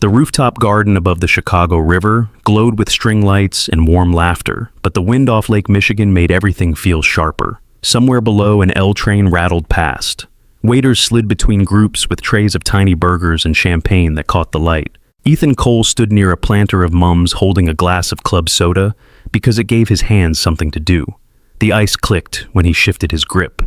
The rooftop garden above the Chicago River glowed with string lights and warm laughter, but the wind off Lake Michigan made everything feel sharper. Somewhere below, an L train rattled past. Waiters slid between groups with trays of tiny burgers and champagne that caught the light. Ethan Cole stood near a planter of mums holding a glass of club soda because it gave his hands something to do. The ice clicked when he shifted his grip.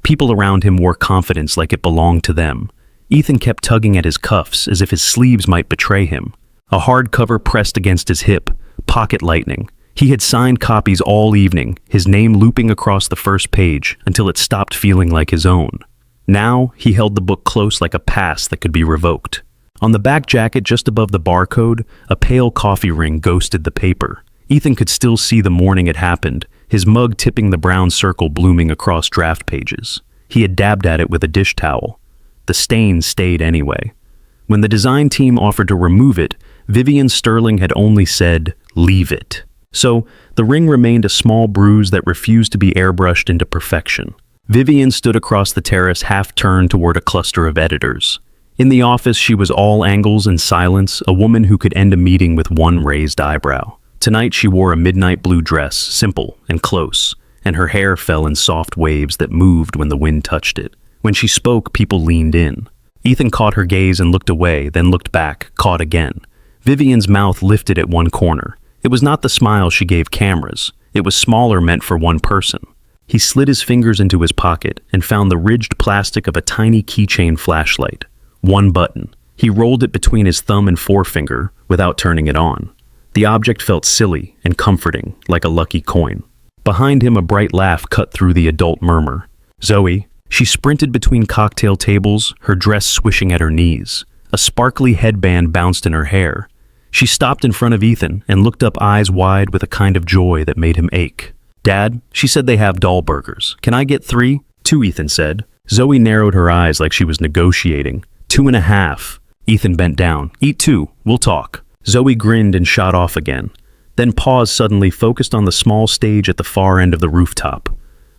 People around him wore confidence like it belonged to them. Ethan kept tugging at his cuffs as if his sleeves might betray him. A hardcover pressed against his hip, pocket lightning. He had signed copies all evening, his name looping across the first page until it stopped feeling like his own. Now, he held the book close like a pass that could be revoked. On the back jacket just above the barcode, a pale coffee ring ghosted the paper. Ethan could still see the morning it happened, his mug tipping the brown circle blooming across draft pages. He had dabbed at it with a dish towel. The stain stayed anyway. When the design team offered to remove it, Vivian Sterling had only said, "Leave it." So, the ring remained a small bruise that refused to be airbrushed into perfection. Vivian stood across the terrace, half-turned toward a cluster of editors. In the office, she was all angles and silence, a woman who could end a meeting with one raised eyebrow. Tonight, she wore a midnight blue dress, simple and close, and her hair fell in soft waves that moved when the wind touched it. When she spoke, people leaned in. Ethan caught her gaze and looked away, then looked back, caught again. Vivian's mouth lifted at one corner. It was not the smile she gave cameras. It was smaller, meant for one person. He slid his fingers into his pocket and found the ridged plastic of a tiny keychain flashlight. One button. He rolled it between his thumb and forefinger without turning it on. The object felt silly and comforting, like a lucky coin. Behind him, a bright laugh cut through the adult murmur. "Zoe." She sprinted between cocktail tables, her dress swishing at her knees. A sparkly headband bounced in her hair. She stopped in front of Ethan and looked up, eyes wide with a kind of joy that made him ache. "Dad, she said they have doll burgers. Can I get 3?" "2," Ethan said. Zoe narrowed her eyes like she was negotiating. 2.5. Ethan bent down. "Eat 2. We'll talk." Zoe grinned and shot off again, then paused suddenly, focused on the small stage at the far end of the rooftop.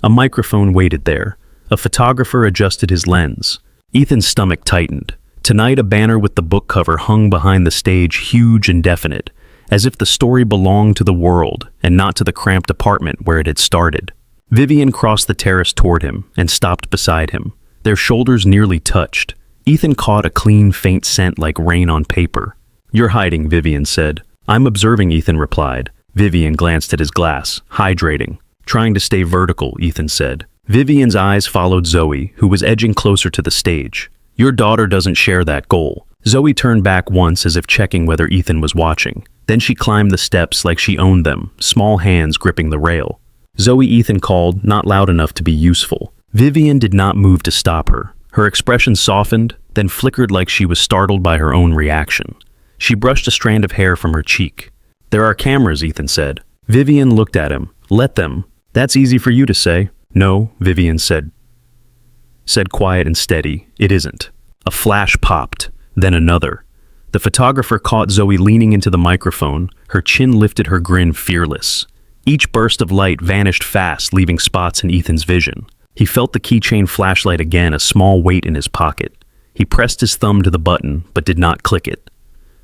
A microphone waited there. A photographer adjusted his lens. Ethan's stomach tightened. Tonight, a banner with the book cover hung behind the stage, huge and definite, as if the story belonged to the world and not to the cramped apartment where it had started. Vivian crossed the terrace toward him and stopped beside him. Their shoulders nearly touched. Ethan caught a clean, faint scent like rain on paper. "You're hiding," Vivian said. "I'm observing," Ethan replied. Vivian glanced at his glass. "Hydrating." "Trying to stay vertical," Ethan said. Vivian's eyes followed Zoe, who was edging closer to the stage. "Your daughter doesn't share that goal." Zoe turned back once as if checking whether Ethan was watching. Then she climbed the steps like she owned them, small hands gripping the rail. "Zoe," Ethan called, not loud enough to be useful. Vivian did not move to stop her. Her expression softened, then flickered like she was startled by her own reaction. She brushed a strand of hair from her cheek. "There are cameras," Ethan said. Vivian looked at him. "Let them." "That's easy for you to say." "No," Vivian said quiet and steady. "It isn't." A flash popped, then another. The photographer caught Zoe leaning into the microphone, her chin lifted, her grin fearless. Each burst of light vanished fast, leaving spots in Ethan's vision. He felt the keychain flashlight again, a small weight in his pocket. He pressed his thumb to the button, but did not click it.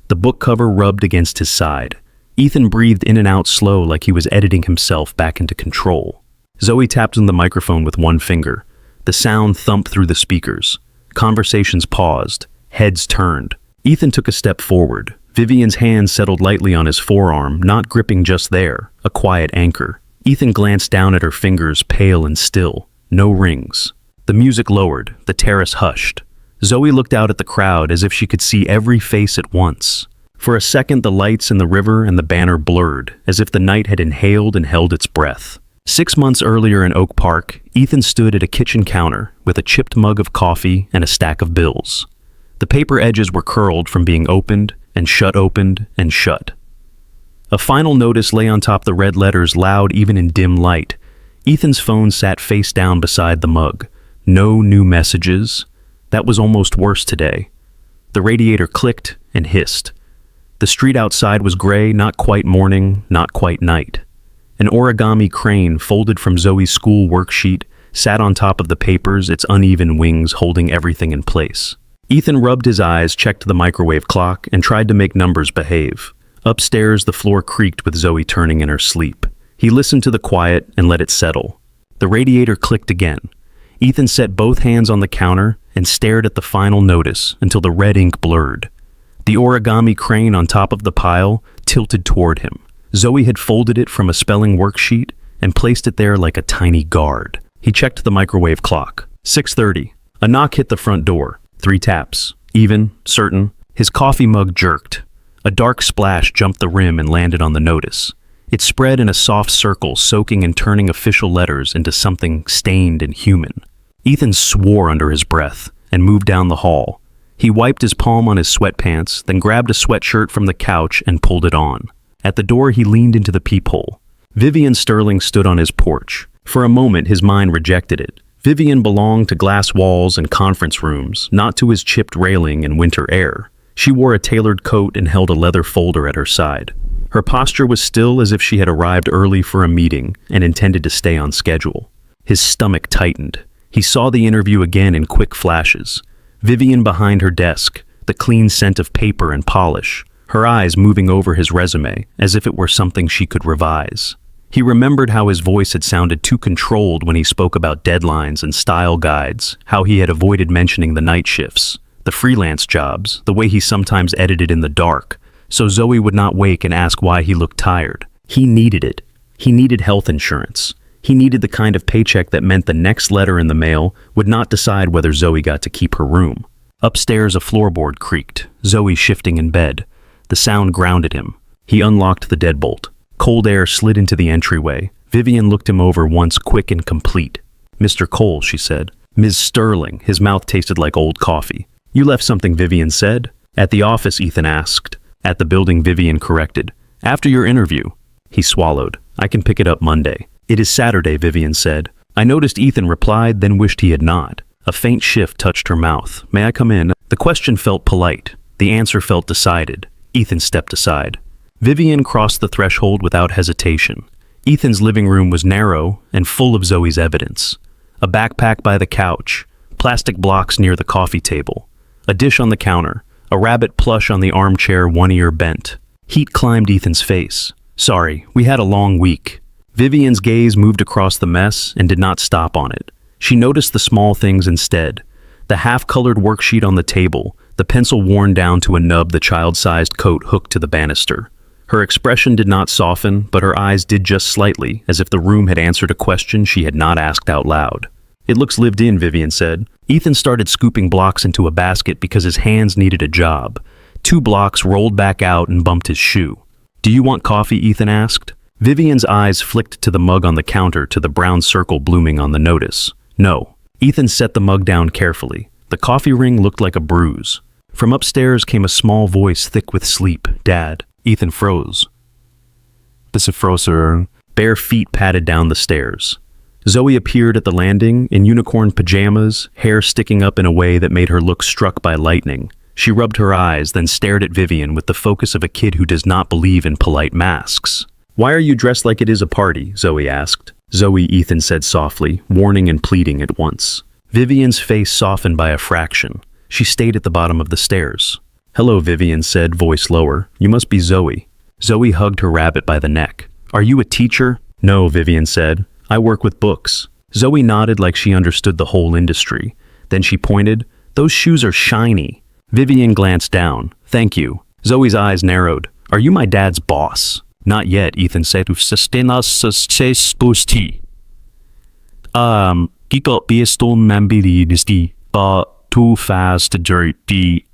The book cover rubbed against his side. Ethan breathed in and out slow, like he was editing himself back into control. Zoe tapped on the microphone with one finger. The sound thumped through the speakers. Conversations paused. Heads turned. Ethan took a step forward. Vivian's hand settled lightly on his forearm, not gripping just there, a quiet anchor. Ethan glanced down at her fingers, pale and still. No rings. The music lowered. The terrace hushed. Zoe looked out at the crowd as if she could see every face at once. For a second, the lights in the river and the banner blurred, as if the night had inhaled and held its breath. 6 months earlier in Oak Park, Ethan stood at a kitchen counter with a chipped mug of coffee and a stack of bills. The paper edges were curled from being opened and shut. A final notice lay on top, the red letters loud even in dim light. Ethan's phone sat face down beside the mug. No new messages. That was almost worse today. The radiator clicked and hissed. The street outside was gray, not quite morning, not quite night. An origami crane, folded from Zoe's school worksheet, sat on top of the papers, its uneven wings holding everything in place. Ethan rubbed his eyes, checked the microwave clock, and tried to make numbers behave. Upstairs, the floor creaked with Zoe turning in her sleep. He listened to the quiet and let it settle. The radiator clicked again. Ethan set both hands on the counter and stared at the final notice until the red ink blurred. The origami crane on top of the pile tilted toward him. Zoe had folded it from a spelling worksheet and placed it there like a tiny guard. He checked the microwave clock. 6:30. A knock hit the front door. 3 taps. Even, certain. His coffee mug jerked. A dark splash jumped the rim and landed on the notice. It spread in a soft circle, soaking and turning official letters into something stained and human. Ethan swore under his breath and moved down the hall. He wiped his palm on his sweatpants, then grabbed a sweatshirt from the couch and pulled it on. At the door, he leaned into the peephole. Vivian Sterling stood on his porch. For a moment, his mind rejected it. Vivian belonged to glass walls and conference rooms, not to his chipped railing and winter air. She wore a tailored coat and held a leather folder at her side. Her posture was still as if she had arrived early for a meeting and intended to stay on schedule. His stomach tightened. He saw the interview again in quick flashes. Vivian behind her desk, the clean scent of paper and polish, her eyes moving over his resume as if it were something she could revise. He remembered how his voice had sounded too controlled when he spoke about deadlines and style guides, how he had avoided mentioning the night shifts, the freelance jobs, the way he sometimes edited in the dark, so Zoe would not wake and ask why he looked tired. He needed it. He needed health insurance. He needed the kind of paycheck that meant the next letter in the mail would not decide whether Zoe got to keep her room. Upstairs, a floorboard creaked, Zoe shifting in bed. The sound grounded him. He unlocked the deadbolt. Cold air slid into the entryway. Vivian looked him over once, quick and complete. "Mr. Cole," she said. "Ms. Sterling." His mouth tasted like old coffee. "You left something," Vivian said. "At the office," Ethan asked. "At the building," Vivian corrected. "After your interview." He swallowed. "I can pick it up Monday." "It is Saturday," Vivian said. I noticed Ethan replied, then wished he had not. A faint shift touched her mouth. "May I come in?" The question felt polite. The answer felt decided. Ethan stepped aside. Vivian crossed the threshold without hesitation. Ethan's living room was narrow and full of Zoe's evidence. A backpack by the couch, plastic blocks near the coffee table, a dish on the counter, a rabbit plush on the armchair, one ear bent. Heat climbed Ethan's face. "Sorry, we had a long week." Vivian's gaze moved across the mess and did not stop on it. She noticed the small things instead. The half-colored worksheet on the table, the pencil worn down to a nub, the child-sized coat hooked to the banister. Her expression did not soften, but her eyes did just slightly, as if the room had answered a question she had not asked out loud. "It looks lived in," Vivian said. Ethan started scooping blocks into a basket because his hands needed a job. 2 blocks rolled back out and bumped his shoe. "Do you want coffee?" Ethan asked. Vivian's eyes flicked to the mug on the counter, to the brown circle blooming on the notice. "No." Ethan set the mug down carefully. The coffee ring looked like a bruise. From upstairs came a small voice thick with sleep. "Dad." Ethan froze. Bare feet padded down the stairs. Zoe appeared at the landing in unicorn pajamas, hair sticking up in a way that made her look struck by lightning. She rubbed her eyes, then stared at Vivian with the focus of a kid who does not believe in polite masks. "Why are you dressed like it is a party?" Zoe asked. "Zoe," Ethan said softly, warning and pleading at once. Vivian's face softened by a fraction. She stayed at the bottom of the stairs. "Hello," Vivian said, voice lower. "You must be Zoe." Zoe hugged her rabbit by the neck. "Are you a teacher?" "No," Vivian said. "I work with books." Zoe nodded like she understood the whole industry. Then she pointed. "Those shoes are shiny." Vivian glanced down. "Thank you." Zoe's eyes narrowed. "Are you my dad's boss?" "Not yet," Ethan said. Too fast, dirty.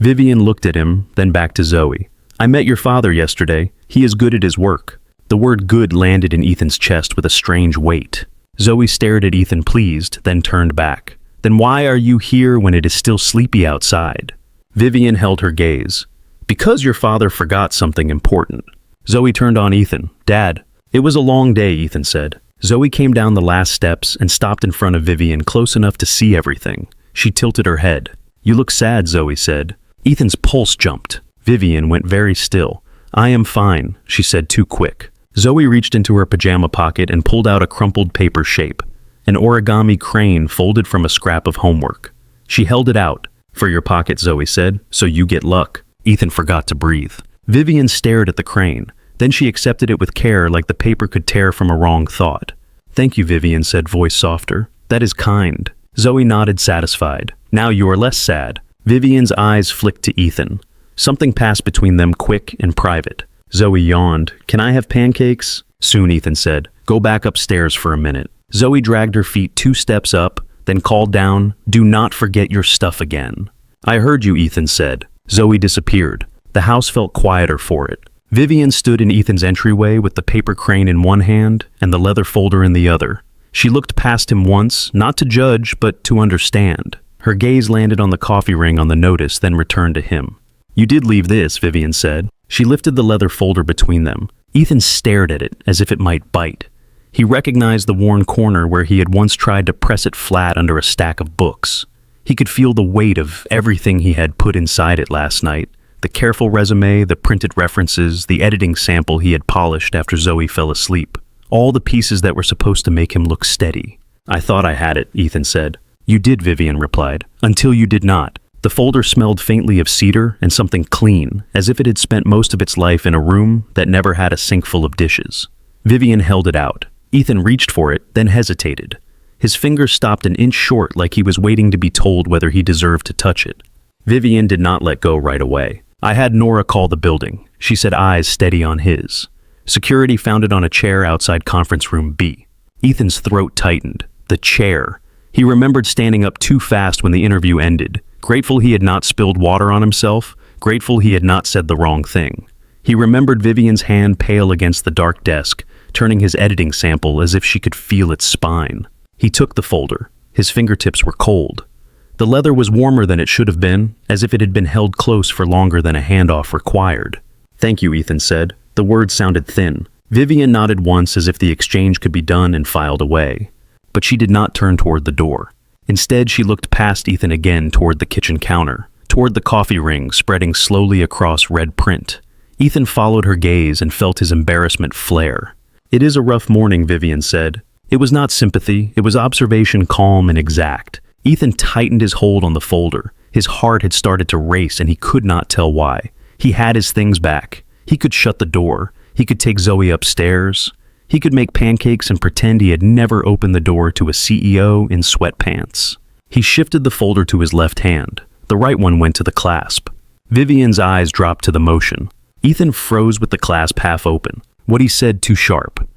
Vivian looked at him, then back to Zoe. "I met your father yesterday. He is good at his work." The word "good" landed in Ethan's chest with a strange weight. Zoe stared at Ethan pleased, then turned back. "Then why are you here when it is still sleepy outside?" Vivian held her gaze. "Because your father forgot something important." Zoe turned on Ethan. "Dad." "It was a long day," Ethan said. Zoe came down the last steps and stopped in front of Vivian, close enough to see everything. She tilted her head. "You look sad," Zoe said. Ethan's pulse jumped. Vivian went very still. "I am fine," she said, too quick. Zoe reached into her pajama pocket and pulled out a crumpled paper shape, an origami crane folded from a scrap of homework. She held it out. For your pocket, Zoe said, so you get luck. Ethan forgot to breathe. Vivian stared at the crane. Then she accepted it with care, like the paper could tear from a wrong thought. Thank you, Vivian said, voice softer. That is kind. Zoe nodded, satisfied. Now you are less sad. Vivian's eyes flicked to Ethan. Something passed between them, quick and private. Zoe yawned. Can I have pancakes? Soon, Ethan said. Go back upstairs for a minute. Zoe dragged her feet 2 steps up, then called down, do not forget your stuff again. I heard you, Ethan said. Zoe disappeared. The house felt quieter for it. Vivian stood in Ethan's entryway with the paper crane in one hand and the leather folder in the other. She looked past him once, not to judge, but to understand. Her gaze landed on the coffee ring on the notice, then returned to him. You did leave this, Vivian said. She lifted the leather folder between them. Ethan stared at it as if it might bite. He recognized the worn corner where he had once tried to press it flat under a stack of books. He could feel the weight of everything he had put inside it last night. The careful resume, the printed references, the editing sample he had polished after Zoe fell asleep. All the pieces that were supposed to make him look steady. I thought I had it, Ethan said. You did, Vivian replied, until you did not. The folder smelled faintly of cedar and something clean, as if it had spent most of its life in a room that never had a sink full of dishes. Vivian held it out. Ethan reached for it, then hesitated. His fingers stopped an inch short, like he was waiting to be told whether he deserved to touch it. Vivian did not let go right away. I had Nora call the building, she said, eyes steady on his. Security found it on a chair outside conference room B. Ethan's throat tightened. The chair. He remembered standing up too fast when the interview ended. Grateful he had not spilled water on himself, grateful he had not said the wrong thing. He remembered Vivian's hand pale against the dark desk, turning his editing sample as if she could feel its spine. He took the folder. His fingertips were cold. The leather was warmer than it should have been, as if it had been held close for longer than a handoff required. Thank you, Ethan said. The words sounded thin. Vivian nodded once as if the exchange could be done and filed away. But she did not turn toward the door. Instead, she looked past Ethan again toward the kitchen counter, toward the coffee ring spreading slowly across red print. Ethan followed her gaze and felt his embarrassment flare. It is a rough morning, Vivian said. It was not sympathy, it was observation, calm and exact. Ethan tightened his hold on the folder. His heart had started to race and he could not tell why. He had his things back. He could shut the door. He could take Zoe upstairs. He could make pancakes and pretend he had never opened the door to a CEO in sweatpants. He shifted the folder to his left hand. The right one went to the clasp. Vivian's eyes dropped to the motion. Ethan froze with the clasp half open. What he said too sharp.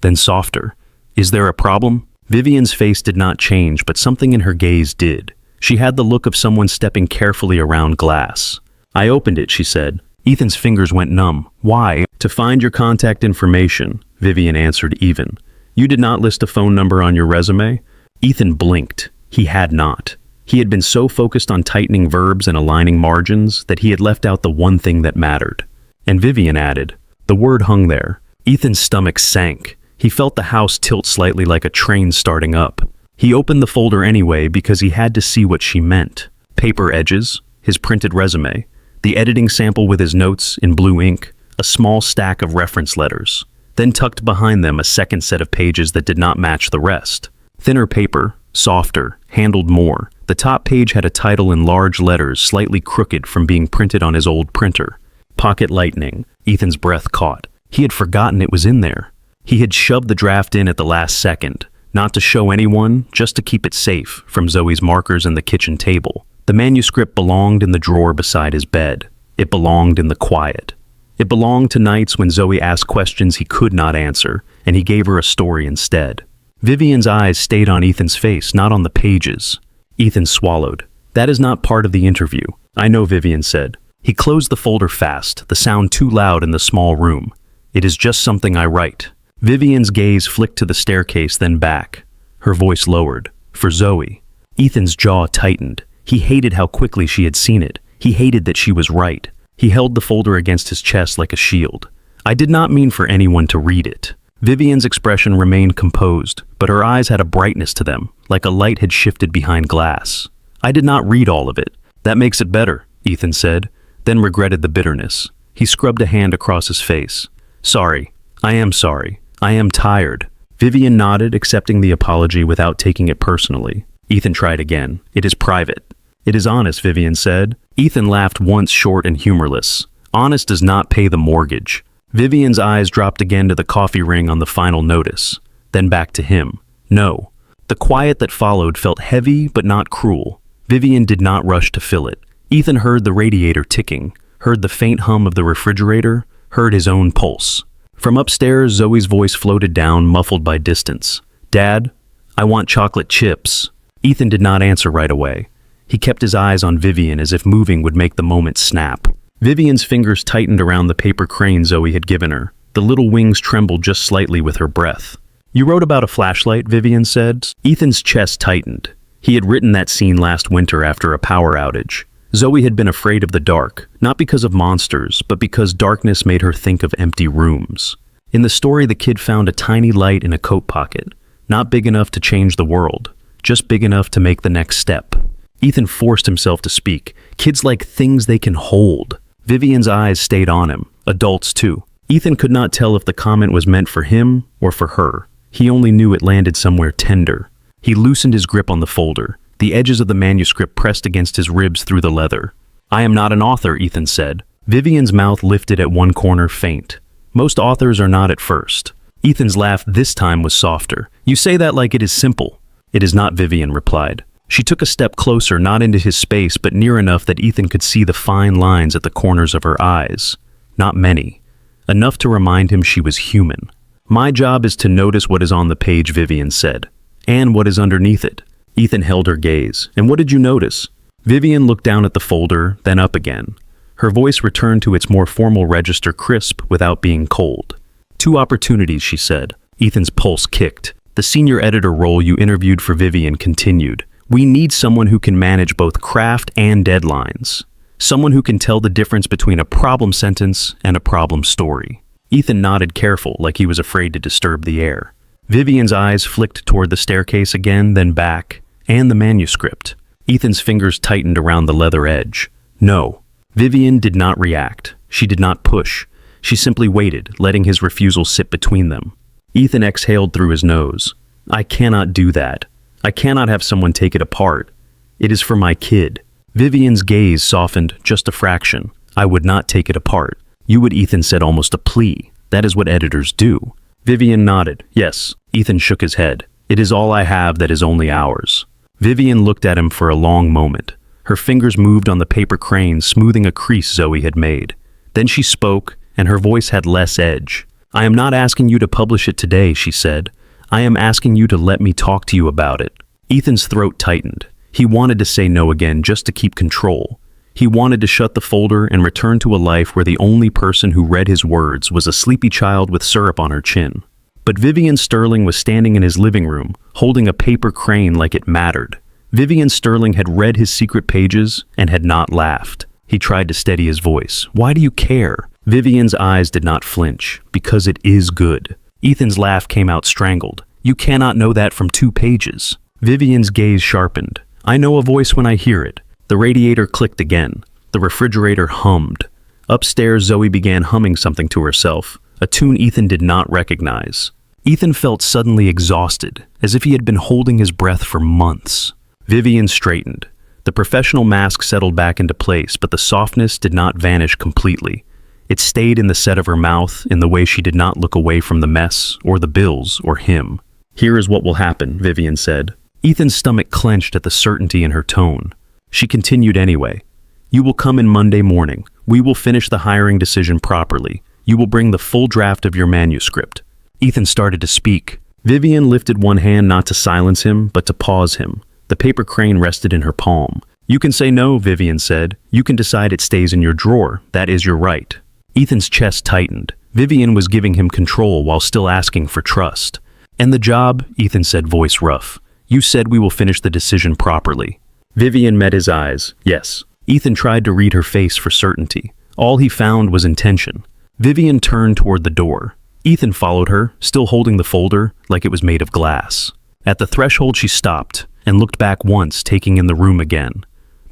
Then softer. Is there a problem? Vivian's face did not change, but something in her gaze did. She had the look of someone stepping carefully around glass. I opened it, she said. Ethan's fingers went numb. Why? To find your contact information, Vivian answered even. You did not list a phone number on your resume? Ethan blinked. He had not. He had been so focused on tightening verbs and aligning margins that he had left out the one thing that mattered. And Vivian added. The word hung there. Ethan's stomach sank. He felt the house tilt slightly like a train starting up. He opened the folder anyway because he had to see what she meant. Paper edges, his printed resume, the editing sample with his notes in blue ink, a small stack of reference letters. Then tucked behind them a second set of pages that did not match the rest. Thinner paper, softer, handled more. The top page had a title in large letters, slightly crooked from being printed on his old printer. Pocket lightning. Ethan's breath caught. He had forgotten it was in there. He had shoved the draft in at the last second, not to show anyone, just to keep it safe from Zoe's markers and the kitchen table. The manuscript belonged in the drawer beside his bed. It belonged in the quiet. It belonged to nights when Zoe asked questions he could not answer, and he gave her a story instead. Vivian's eyes stayed on Ethan's face, not on the pages. Ethan swallowed. That is not part of the interview. I know, Vivian said. He closed the folder fast, the sound too loud in the small room. It is just something I write. Vivian's gaze flicked to the staircase, then back. Her voice lowered. For Zoe. Ethan's jaw tightened. He hated how quickly she had seen it. He hated that she was right. He held the folder against his chest like a shield. I did not mean for anyone to read it. Vivian's expression remained composed, but her eyes had a brightness to them, like a light had shifted behind glass. I did not read all of it. That makes it better, Ethan said, then regretted the bitterness. He scrubbed a hand across his face. Sorry. I am sorry. I am tired. Vivian nodded, accepting the apology without taking it personally. Ethan tried again. It is private. It is honest, Vivian said. Ethan laughed once, short and humorless. Honest does not pay the mortgage. Vivian's eyes dropped again to the coffee ring on the final notice, then back to him. No. The quiet that followed felt heavy but not cruel. Vivian did not rush to fill it. Ethan heard the radiator ticking, heard the faint hum of the refrigerator, heard his own pulse. From upstairs, Zoe's voice floated down, muffled by distance. Dad, I want chocolate chips. Ethan did not answer right away. He kept his eyes on Vivian as if moving would make the moment snap. Vivian's fingers tightened around the paper crane Zoe had given her. The little wings trembled just slightly with her breath. You wrote about a flashlight, Vivian said. Ethan's chest tightened. He had written that scene last winter after a power outage. Zoe had been afraid of the dark, not because of monsters, but because darkness made her think of empty rooms. In the story, the kid found a tiny light in a coat pocket, not big enough to change the world, just big enough to make the next step. Ethan forced himself to speak. Kids like things they can hold. Vivian's eyes stayed on him, adults too. Ethan could not tell if the comment was meant for him or for her. He only knew it landed somewhere tender. He loosened his grip on the folder. The edges of the manuscript pressed against his ribs through the leather. I am not an author, Ethan said. Vivian's mouth lifted at one corner, faint. Most authors are not at first. Ethan's laugh this time was softer. You say that like it is simple. It is not, Vivian replied. She took a step closer, not into his space, but near enough that Ethan could see the fine lines at the corners of her eyes. Not many. Enough to remind him she was human. My job is to notice what is on the page, Vivian said. And what is underneath it. Ethan held her gaze. And what did you notice? Vivian looked down at the folder, then up again. Her voice returned to its more formal register, crisp without being cold. 2 opportunities, she said. Ethan's pulse kicked. The senior editor role you interviewed for Vivian continued. We need someone who can manage both craft and deadlines. Someone who can tell the difference between a problem sentence and a problem story. Ethan nodded, careful, like he was afraid to disturb the air. Vivian's eyes flicked toward the staircase again, then back, and the manuscript. Ethan's fingers tightened around the leather edge. No. Vivian did not react. She did not push. She simply waited, letting his refusal sit between them. Ethan exhaled through his nose. I cannot do that. I cannot have someone take it apart. It is for my kid. Vivian's gaze softened just a fraction. I would not take it apart. You would, Ethan said, almost a plea. That is what editors do. Vivian nodded. Yes. Ethan shook his head. It is all I have that is only ours. Vivian looked at him for a long moment. Her fingers moved on the paper crane, smoothing a crease Zoe had made. Then she spoke, and her voice had less edge. I am not asking you to publish it today, she said. I am asking you to let me talk to you about it. Ethan's throat tightened. He wanted to say no again just to keep control. He wanted to shut the folder and return to a life where the only person who read his words was a sleepy child with syrup on her chin. But Vivian Sterling was standing in his living room, holding a paper crane like it mattered. Vivian Sterling had read his secret pages and had not laughed. He tried to steady his voice. Why do you care? Vivian's eyes did not flinch. Because it is good. Ethan's laugh came out strangled. You cannot know that from 2 pages. Vivian's gaze sharpened. I know a voice when I hear it. The radiator clicked again. The refrigerator hummed. Upstairs, Zoe began humming something to herself, a tune Ethan did not recognize. Ethan felt suddenly exhausted, as if he had been holding his breath for months. Vivian straightened. The professional mask settled back into place, but the softness did not vanish completely. It stayed in the set of her mouth, in the way she did not look away from the mess, or the bills, or him. Here is what will happen, Vivian said. Ethan's stomach clenched at the certainty in her tone. She continued anyway. You will come in Monday morning. We will finish the hiring decision properly. You will bring the full draft of your manuscript. Ethan started to speak. Vivian lifted one hand not to silence him, but to pause him. The paper crane rested in her palm. You can say no, Vivian said. You can decide it stays in your drawer. That is your right. Ethan's chest tightened. Vivian was giving him control while still asking for trust. And the job, Ethan said, voice rough. You said we will finish the decision properly. Vivian met his eyes. Yes. Ethan tried to read her face for certainty. All he found was intention. Vivian turned toward the door. Ethan followed her, still holding the folder like it was made of glass. At the threshold she stopped and looked back once, taking in the room again.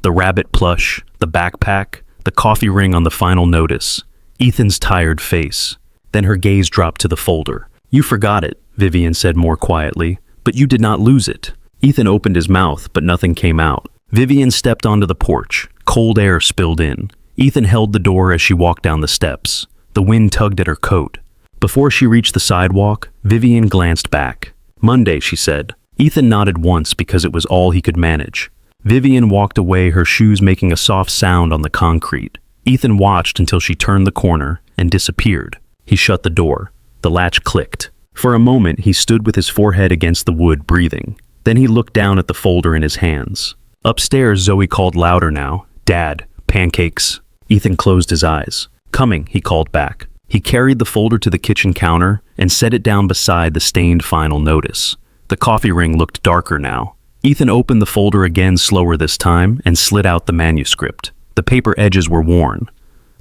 The rabbit plush, the backpack, the coffee ring on the final notice. Ethan's tired face. Then her gaze dropped to the folder. You forgot it, Vivian said more quietly, but you did not lose it. Ethan opened his mouth, but nothing came out. Vivian stepped onto the porch. Cold air spilled in. Ethan held the door as she walked down the steps. The wind tugged at her coat. Before she reached the sidewalk, Vivian glanced back. "Monday," she said. Ethan nodded once because it was all he could manage. Vivian walked away, her shoes making a soft sound on the concrete. Ethan watched until she turned the corner and disappeared. He shut the door. The latch clicked. For a moment, he stood with his forehead against the wood, breathing. Then he looked down at the folder in his hands. Upstairs, Zoe called louder now. "Dad, pancakes." Ethan closed his eyes. "Coming," he called back. He carried the folder to the kitchen counter and set it down beside the stained final notice. The coffee ring looked darker now. Ethan opened the folder again, slower this time, and slid out the manuscript. The paper edges were worn.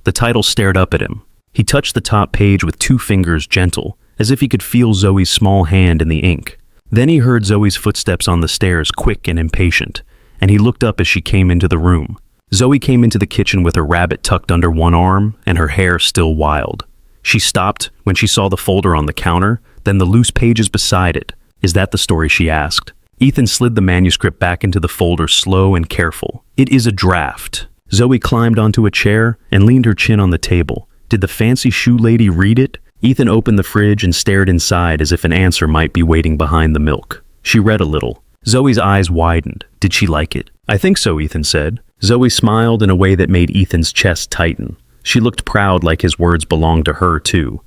The title stared up at him. He touched the top page with 2 fingers, gentle, as if he could feel Zoe's small hand in the ink. Then he heard Zoe's footsteps on the stairs, quick and impatient, and he looked up as she came into the room. Zoe came into the kitchen with her rabbit tucked under one arm and her hair still wild. She stopped when she saw the folder on the counter, then the loose pages beside it. "Is that the story?" she asked. Ethan slid the manuscript back into the folder, slow and careful. "It is a draft." Zoe climbed onto a chair and leaned her chin on the table. Did the fancy shoe lady read it? Ethan opened the fridge and stared inside as if an answer might be waiting behind the milk. She read a little. Zoe's eyes widened. Did she like it? "I think so," Ethan said. Zoe smiled in a way that made Ethan's chest tighten. She looked proud, like his words belonged to her too.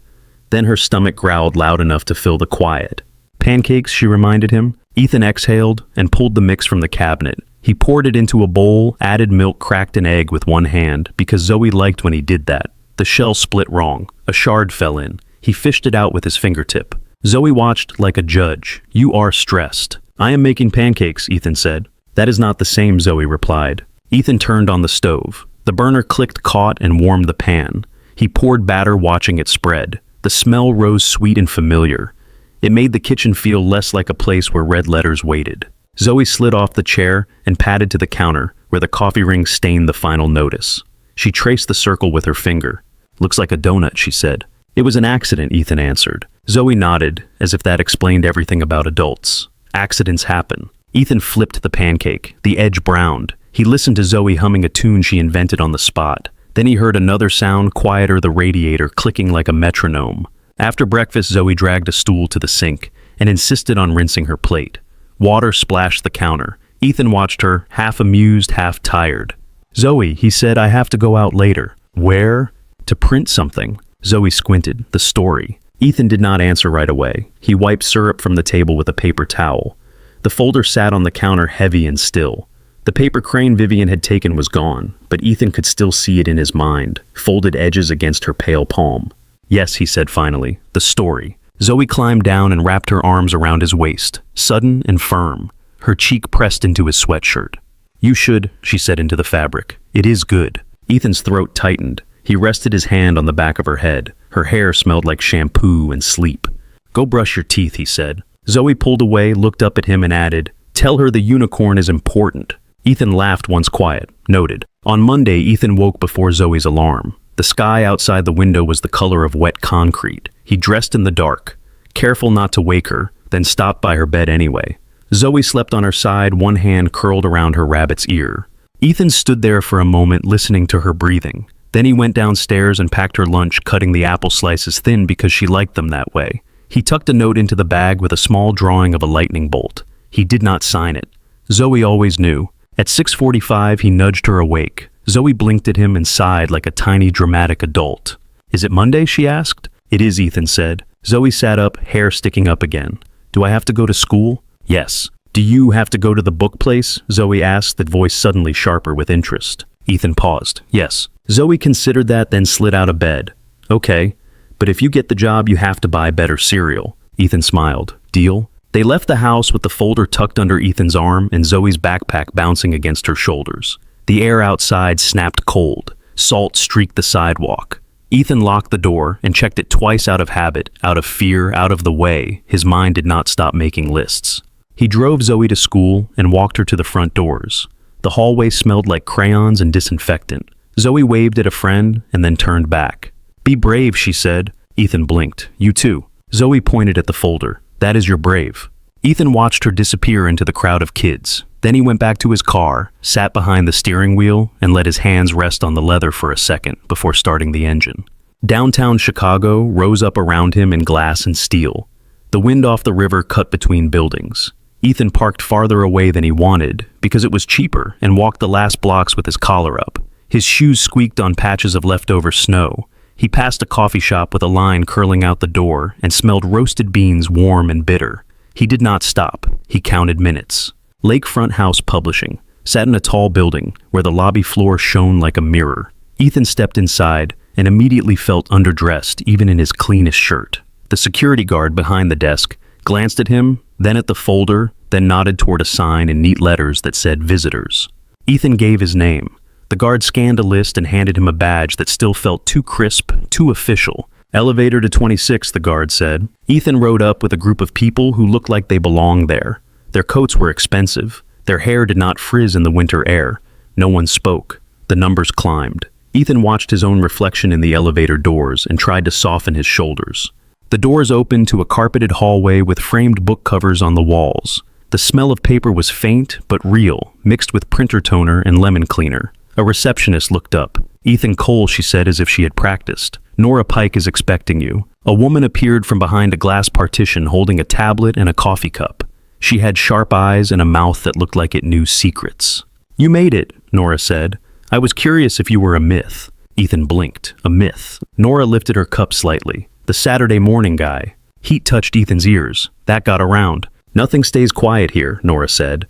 Then her stomach growled loud enough to fill the quiet. "Pancakes," she reminded him. Ethan exhaled and pulled the mix from the cabinet. He poured it into a bowl, added milk, cracked an egg with one hand, because Zoe liked when he did that. The shell split wrong. A shard fell in. He fished it out with his fingertip. Zoe watched like a judge. "You are stressed." "I am making pancakes," Ethan said. "That is not the same," Zoe replied. Ethan turned on the stove. The burner clicked, caught, and warmed the pan. He poured batter, watching it spread. The smell rose sweet and familiar. It made the kitchen feel less like a place where red letters waited. Zoe slid off the chair and padded to the counter, where the coffee ring stained the final notice. She traced the circle with her finger. "Looks like a donut," she said. "It was an accident," Ethan answered. Zoe nodded, as if that explained everything about adults. Accidents happen. Ethan flipped the pancake. The edge browned. He listened to Zoe humming a tune she invented on the spot. Then he heard another sound, quieter, the radiator clicking like a metronome. After breakfast, Zoe dragged a stool to the sink and insisted on rinsing her plate. Water splashed the counter. Ethan watched her, half amused, half tired. "Zoe," he said, "I have to go out later." "Where?" "To print something." Zoe squinted. "The story." Ethan did not answer right away. He wiped syrup from the table with a paper towel. The folder sat on the counter, heavy and still. The paper crane Vivian had taken was gone, but Ethan could still see it in his mind, folded edges against her pale palm. "Yes," he said finally, "the story." Zoe climbed down and wrapped her arms around his waist, sudden and firm, her cheek pressed into his sweatshirt. "You should," she said into the fabric. "It is good." Ethan's throat tightened. He rested his hand on the back of her head. Her hair smelled like shampoo and sleep. "Go brush your teeth," he said. Zoe pulled away, looked up at him and added, "Tell her the unicorn is important." Ethan laughed once quiet. Noted. On Monday, Ethan woke before Zoe's alarm. The sky outside the window was the color of wet concrete. He dressed in the dark, careful not to wake her, then stopped by her bed anyway. Zoe slept on her side, one hand curled around her rabbit's ear. Ethan stood there for a moment, listening to her breathing. Then he went downstairs and packed her lunch, cutting the apple slices thin because she liked them that way. He tucked a note into the bag with a small drawing of a lightning bolt. He did not sign it. Zoe always knew. At 6:45, he nudged her awake. Zoe blinked at him and sighed like a tiny, dramatic adult. "Is it Monday?" she asked. "It is," Ethan said. Zoe sat up, hair sticking up again. "Do I have to go to school?" "Yes." "Do you have to go to the book place?" Zoe asked, that voice suddenly sharper with interest. Ethan paused. "Yes." Zoe considered that, then slid out of bed. "Okay, but if you get the job, you have to buy better cereal." Ethan smiled. "Deal?" They left the house with the folder tucked under Ethan's arm and Zoe's backpack bouncing against her shoulders. The air outside snapped cold. Salt streaked the sidewalk. Ethan locked the door and checked it twice out of habit, out of fear, out of the way. His mind did not stop making lists. He drove Zoe to school and walked her to the front doors. The hallway smelled like crayons and disinfectant. Zoe waved at a friend and then turned back. "Be brave," she said. Ethan blinked. "You too." Zoe pointed at the folder. "That is your brave." Ethan watched her disappear into the crowd of kids. Then he went back to his car, sat behind the steering wheel, and let his hands rest on the leather for a second before starting the engine. Downtown Chicago rose up around him in glass and steel. The wind off the river cut between buildings. Ethan parked farther away than he wanted because it was cheaper and walked the last blocks with his collar up. His shoes squeaked on patches of leftover snow. He passed a coffee shop with a line curling out the door and smelled roasted beans warm and bitter. He did not stop. He counted minutes. Lakefront House Publishing sat in a tall building where the lobby floor shone like a mirror. Ethan stepped inside and immediately felt underdressed even in his cleanest shirt. The security guard behind the desk glanced at him, then at the folder, then nodded toward a sign in neat letters that said visitors. Ethan gave his name. The guard scanned a list and handed him a badge that still felt too crisp, too official. Elevator to 26, the guard said. Ethan rode up with a group of people who looked like they belonged there. Their coats were expensive. Their hair did not frizz in the winter air. No one spoke. The numbers climbed. Ethan watched his own reflection in the elevator doors and tried to soften his shoulders. The doors opened to a carpeted hallway with framed book covers on the walls. The smell of paper was faint but real, mixed with printer toner and lemon cleaner. A receptionist looked up. "Ethan Cole," she said as if she had practiced. "Nora Pike is expecting you." A woman appeared from behind a glass partition holding a tablet and a coffee cup. She had sharp eyes and a mouth that looked like it knew secrets. "You made it," Nora said. "I was curious if you were a myth." Ethan blinked. A myth. Nora lifted her cup slightly. "The Saturday morning guy." Heat touched Ethan's ears. That got around. "Nothing stays quiet here," Nora said.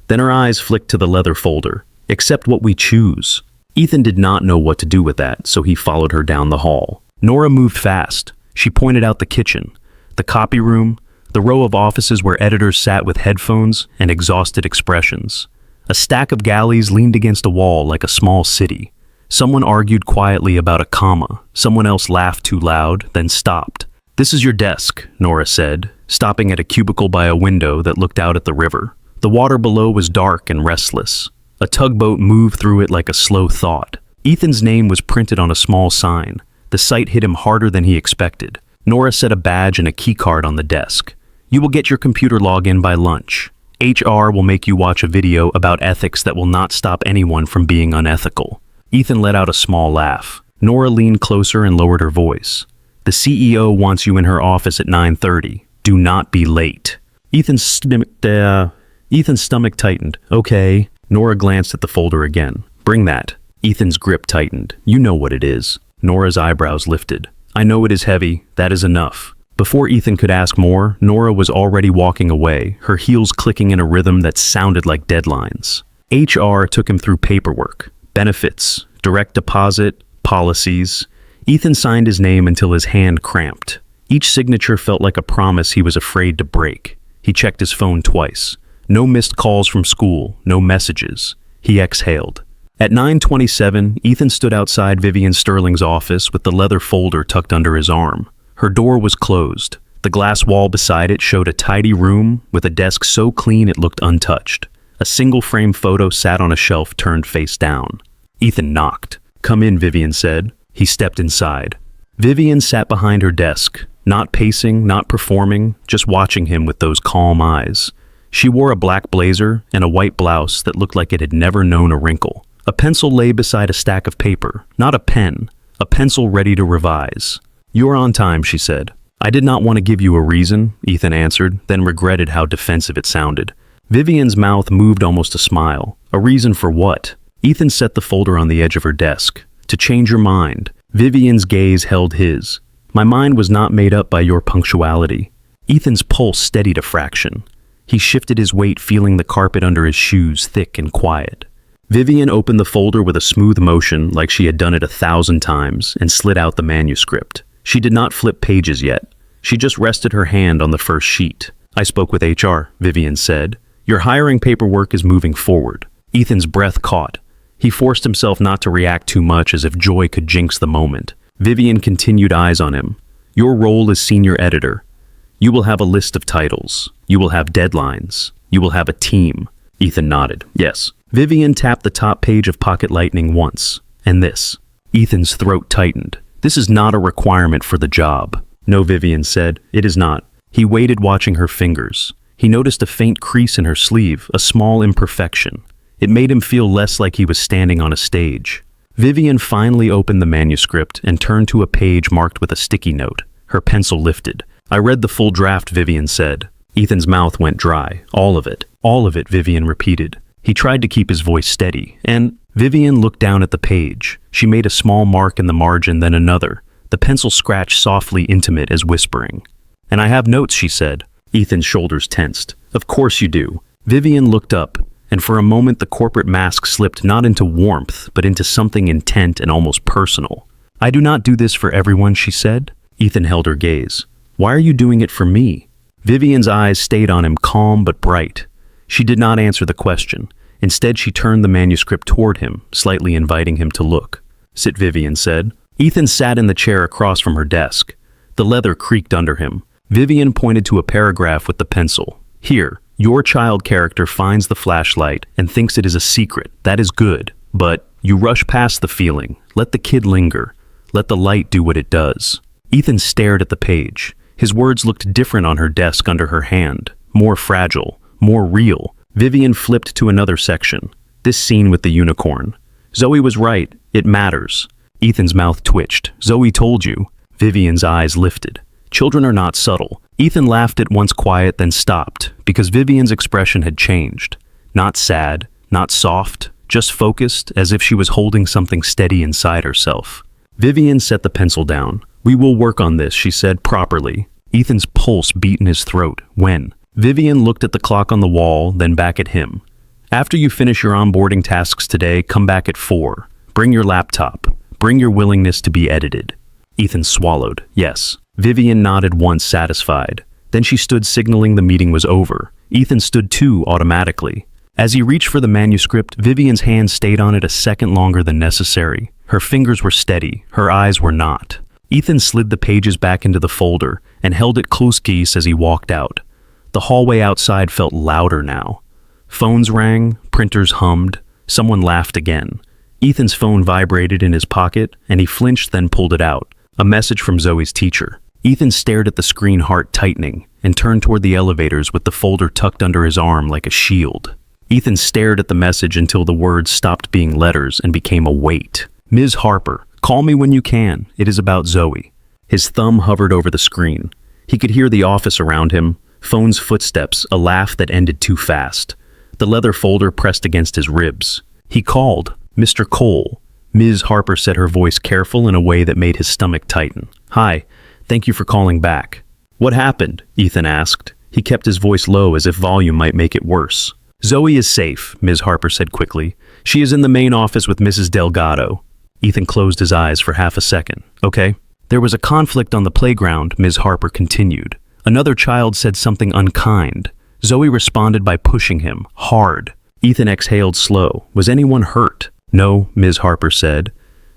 Then her eyes flicked to the leather folder. "Except what we choose." Ethan did not know what to do with that, so he followed her down the hall. Nora moved fast. She pointed out the kitchen, the copy room, the row of offices where editors sat with headphones and exhausted expressions. A stack of galleys leaned against a wall like a small city. Someone argued quietly about a comma. Someone else laughed too loud, then stopped. "This is your desk," Nora said, stopping at a cubicle by a window that looked out at the river. The water below was dark and restless. A tugboat moved through it like a slow thought. Ethan's name was printed on a small sign. The sight hit him harder than he expected. Nora set a badge and a keycard on the desk. "You will get your computer login by lunch. HR will make you watch a video about ethics that will not stop anyone from being unethical." Ethan let out a small laugh. Nora leaned closer and lowered her voice. "The CEO wants you in her office at 9:30. Do not be late." Ethan's stomach tightened. "Okay." Nora glanced at the folder again. "Bring that." Ethan's grip tightened. "You know what it is." Nora's eyebrows lifted. "I know it is heavy. That is enough." Before Ethan could ask more, Nora was already walking away, her heels clicking in a rhythm that sounded like deadlines. HR took him through paperwork, benefits, direct deposit, policies. Ethan signed his name until his hand cramped. Each signature felt like a promise he was afraid to break. He checked his phone twice. No missed calls from school, no messages. He exhaled. At 9:27, Ethan stood outside Vivian Sterling's office with the leather folder tucked under his arm. Her door was closed. The glass wall beside it showed a tidy room with a desk so clean it looked untouched. A single-frame photo sat on a shelf turned face down. Ethan knocked. "Come in," Vivian said. He stepped inside. Vivian sat behind her desk, not pacing, not performing, just watching him with those calm eyes. She wore a black blazer and a white blouse that looked like it had never known a wrinkle. A pencil lay beside a stack of paper, not a pen, a pencil ready to revise. "You are on time," she said. "I did not want to give you a reason," Ethan answered, then regretted how defensive it sounded. Vivian's mouth moved almost a smile. "A reason for what?" Ethan set the folder on the edge of her desk. "To change your mind." Vivian's gaze held his. "My mind was not made up by your punctuality." Ethan's pulse steadied a fraction. He shifted his weight, feeling the carpet under his shoes thick and quiet. Vivian opened the folder with a smooth motion like she had done it 1,000 times and slid out the manuscript. She did not flip pages yet. She just rested her hand on the first sheet. "I spoke with HR," Vivian said. "Your hiring paperwork is moving forward." Ethan's breath caught. He forced himself not to react too much as if joy could jinx the moment. Vivian continued, eyes on him. "Your role is senior editor. You will have a list of titles. You will have deadlines. You will have a team." Ethan nodded. "Yes." Vivian tapped the top page of Pocket Lightning once. "And this." Ethan's throat tightened. "This is not a requirement for the job." "No," Vivian said. "It is not." He waited, watching her fingers. He noticed a faint crease in her sleeve, a small imperfection. It made him feel less like he was standing on a stage. Vivian finally opened the manuscript and turned to a page marked with a sticky note. Her pencil lifted. "I read the full draft," Vivian said. Ethan's mouth went dry. "All of it. All of it," Vivian repeated. He tried to keep his voice steady, and Vivian looked down at the page. She made a small mark in the margin, then another. The pencil scratched softly, intimate as whispering. "And I have notes," she said. Ethan's shoulders tensed. "Of course you do." Vivian looked up, and for a moment the corporate mask slipped not into warmth, but into something intent and almost personal. "I do not do this for everyone," she said. Ethan held her gaze. "Why are you doing it for me?" Vivian's eyes stayed on him, calm but bright. She did not answer the question. Instead, she turned the manuscript toward him, slightly inviting him to look. "Sit," Vivian said. Ethan sat in the chair across from her desk. The leather creaked under him. Vivian pointed to a paragraph with the pencil. "Here, your child character finds the flashlight and thinks it is a secret. That is good. But you rush past the feeling. Let the kid linger. Let the light do what it does." Ethan stared at the page. His words looked different on her desk under her hand. More fragile, more real. Vivian flipped to another section. This scene with the unicorn. "Zoe was right. It matters." Ethan's mouth twitched. "Zoe told you." Vivian's eyes lifted. Children are not subtle. Ethan laughed at once quiet, then stopped, because Vivian's expression had changed. Not sad, not soft, just focused, as if she was holding something steady inside herself. Vivian set the pencil down. "We will work on this," she said, "properly." Ethan's pulse beat in his throat. "When?" Vivian looked at the clock on the wall, then back at him. "After you finish your onboarding tasks today, come back at 4. Bring your laptop. Bring your willingness to be edited." Ethan swallowed. "Yes." Vivian nodded once, satisfied. Then she stood, signaling the meeting was over. Ethan stood too, automatically. As he reached for the manuscript, Vivian's hand stayed on it a second longer than necessary. Her fingers were steady, her eyes were not. Ethan slid the pages back into the folder and held it close as he walked out. The hallway outside felt louder now. Phones rang, printers hummed, someone laughed again. Ethan's phone vibrated in his pocket, and he flinched, then pulled it out. A message from Zoe's teacher. Ethan stared at the screen, heart tightening, and turned toward the elevators with the folder tucked under his arm like a shield. Ethan stared at the message until the words stopped being letters and became a weight. "Ms. Harper, call me when you can. It is about Zoe." His thumb hovered over the screen. He could hear the office around him, phone's footsteps, a laugh that ended too fast. The leather folder pressed against his ribs. He called, "Mr. Cole." Ms. Harper said, her voice careful in a way that made his stomach tighten. "Hi, thank you for calling back." "What happened?" Ethan asked. He kept his voice low as if volume might make it worse. "Zoe is safe," Ms. Harper said quickly. "She is in the main office with Mrs. Delgado." Ethan closed his eyes for half a second. "Okay." "There was a conflict on the playground," Ms. Harper continued. "Another child said something unkind. Zoe responded by pushing him, hard." Ethan exhaled slow. "Was anyone hurt?" "No," Ms. Harper said.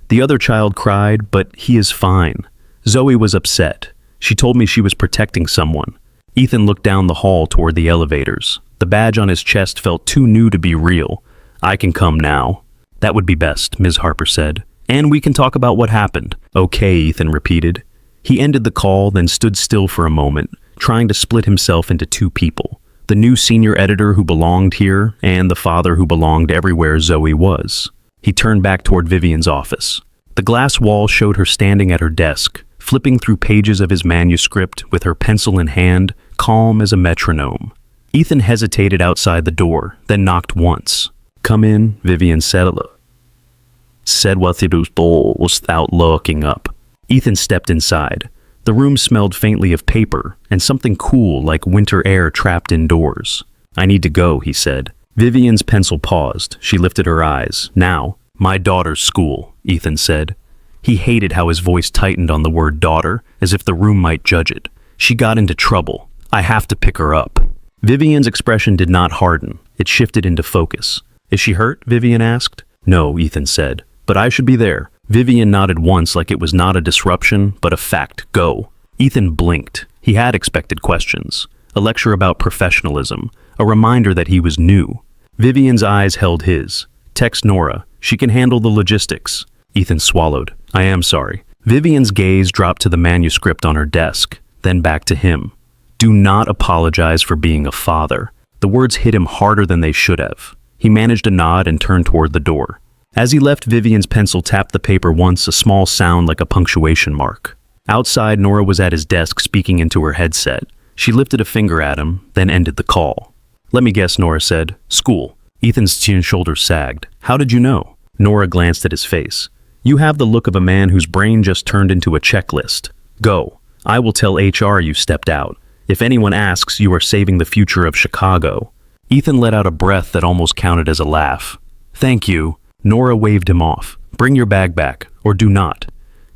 "The other child cried, but he is fine. Zoe was upset. She told me she was protecting someone." Ethan looked down the hall toward the elevators. The badge on his chest felt too new to be real. "I can come now." "That would be best," Ms. Harper said. "And we can talk about what happened." "Okay," Ethan repeated. He ended the call, then stood still for a moment, trying to split himself into two people. The new senior editor who belonged here, and the father who belonged everywhere Zoe was. He turned back toward Vivian's office. The glass wall showed her standing at her desk, flipping through pages of his manuscript with her pencil in hand, calm as a metronome. Ethan hesitated outside the door, then knocked once. "Come in," Vivian said what he was told without looking up. Ethan stepped inside. The room smelled faintly of paper and something cool like winter air trapped indoors. "I need to go," he said. Vivian's pencil paused. She lifted her eyes. "Now, my daughter's school," Ethan said. He hated how his voice tightened on the word daughter, as if the room might judge it. "She got into trouble. I have to pick her up." Vivian's expression did not harden. It shifted into focus. "Is she hurt?" Vivian asked. "No," Ethan said. "But I should be there." Vivian nodded once like it was not a disruption, but a fact. "Go." Ethan blinked. He had expected questions. A lecture about professionalism. A reminder that he was new. Vivian's eyes held his. "Text Nora. She can handle the logistics." Ethan swallowed. "I am sorry." Vivian's gaze dropped to the manuscript on her desk, then back to him. Do not apologize for being a father. The words hit him harder than they should have. He managed a nod and turned toward the door. As he left, Vivian's pencil tapped the paper once, a small sound like a punctuation mark. Outside, Nora was at his desk speaking into her headset. She lifted a finger at him, then ended the call. "Let me guess," Nora said. "School." Ethan's chin shoulders sagged. "How did you know?" Nora glanced at his face. "You have the look of a man whose brain just turned into a checklist. Go. I will tell HR you stepped out. If anyone asks, you are saving the future of Chicago." Ethan let out a breath that almost counted as a laugh. "Thank you." Nora waved him off. "Bring your bag back, or do not.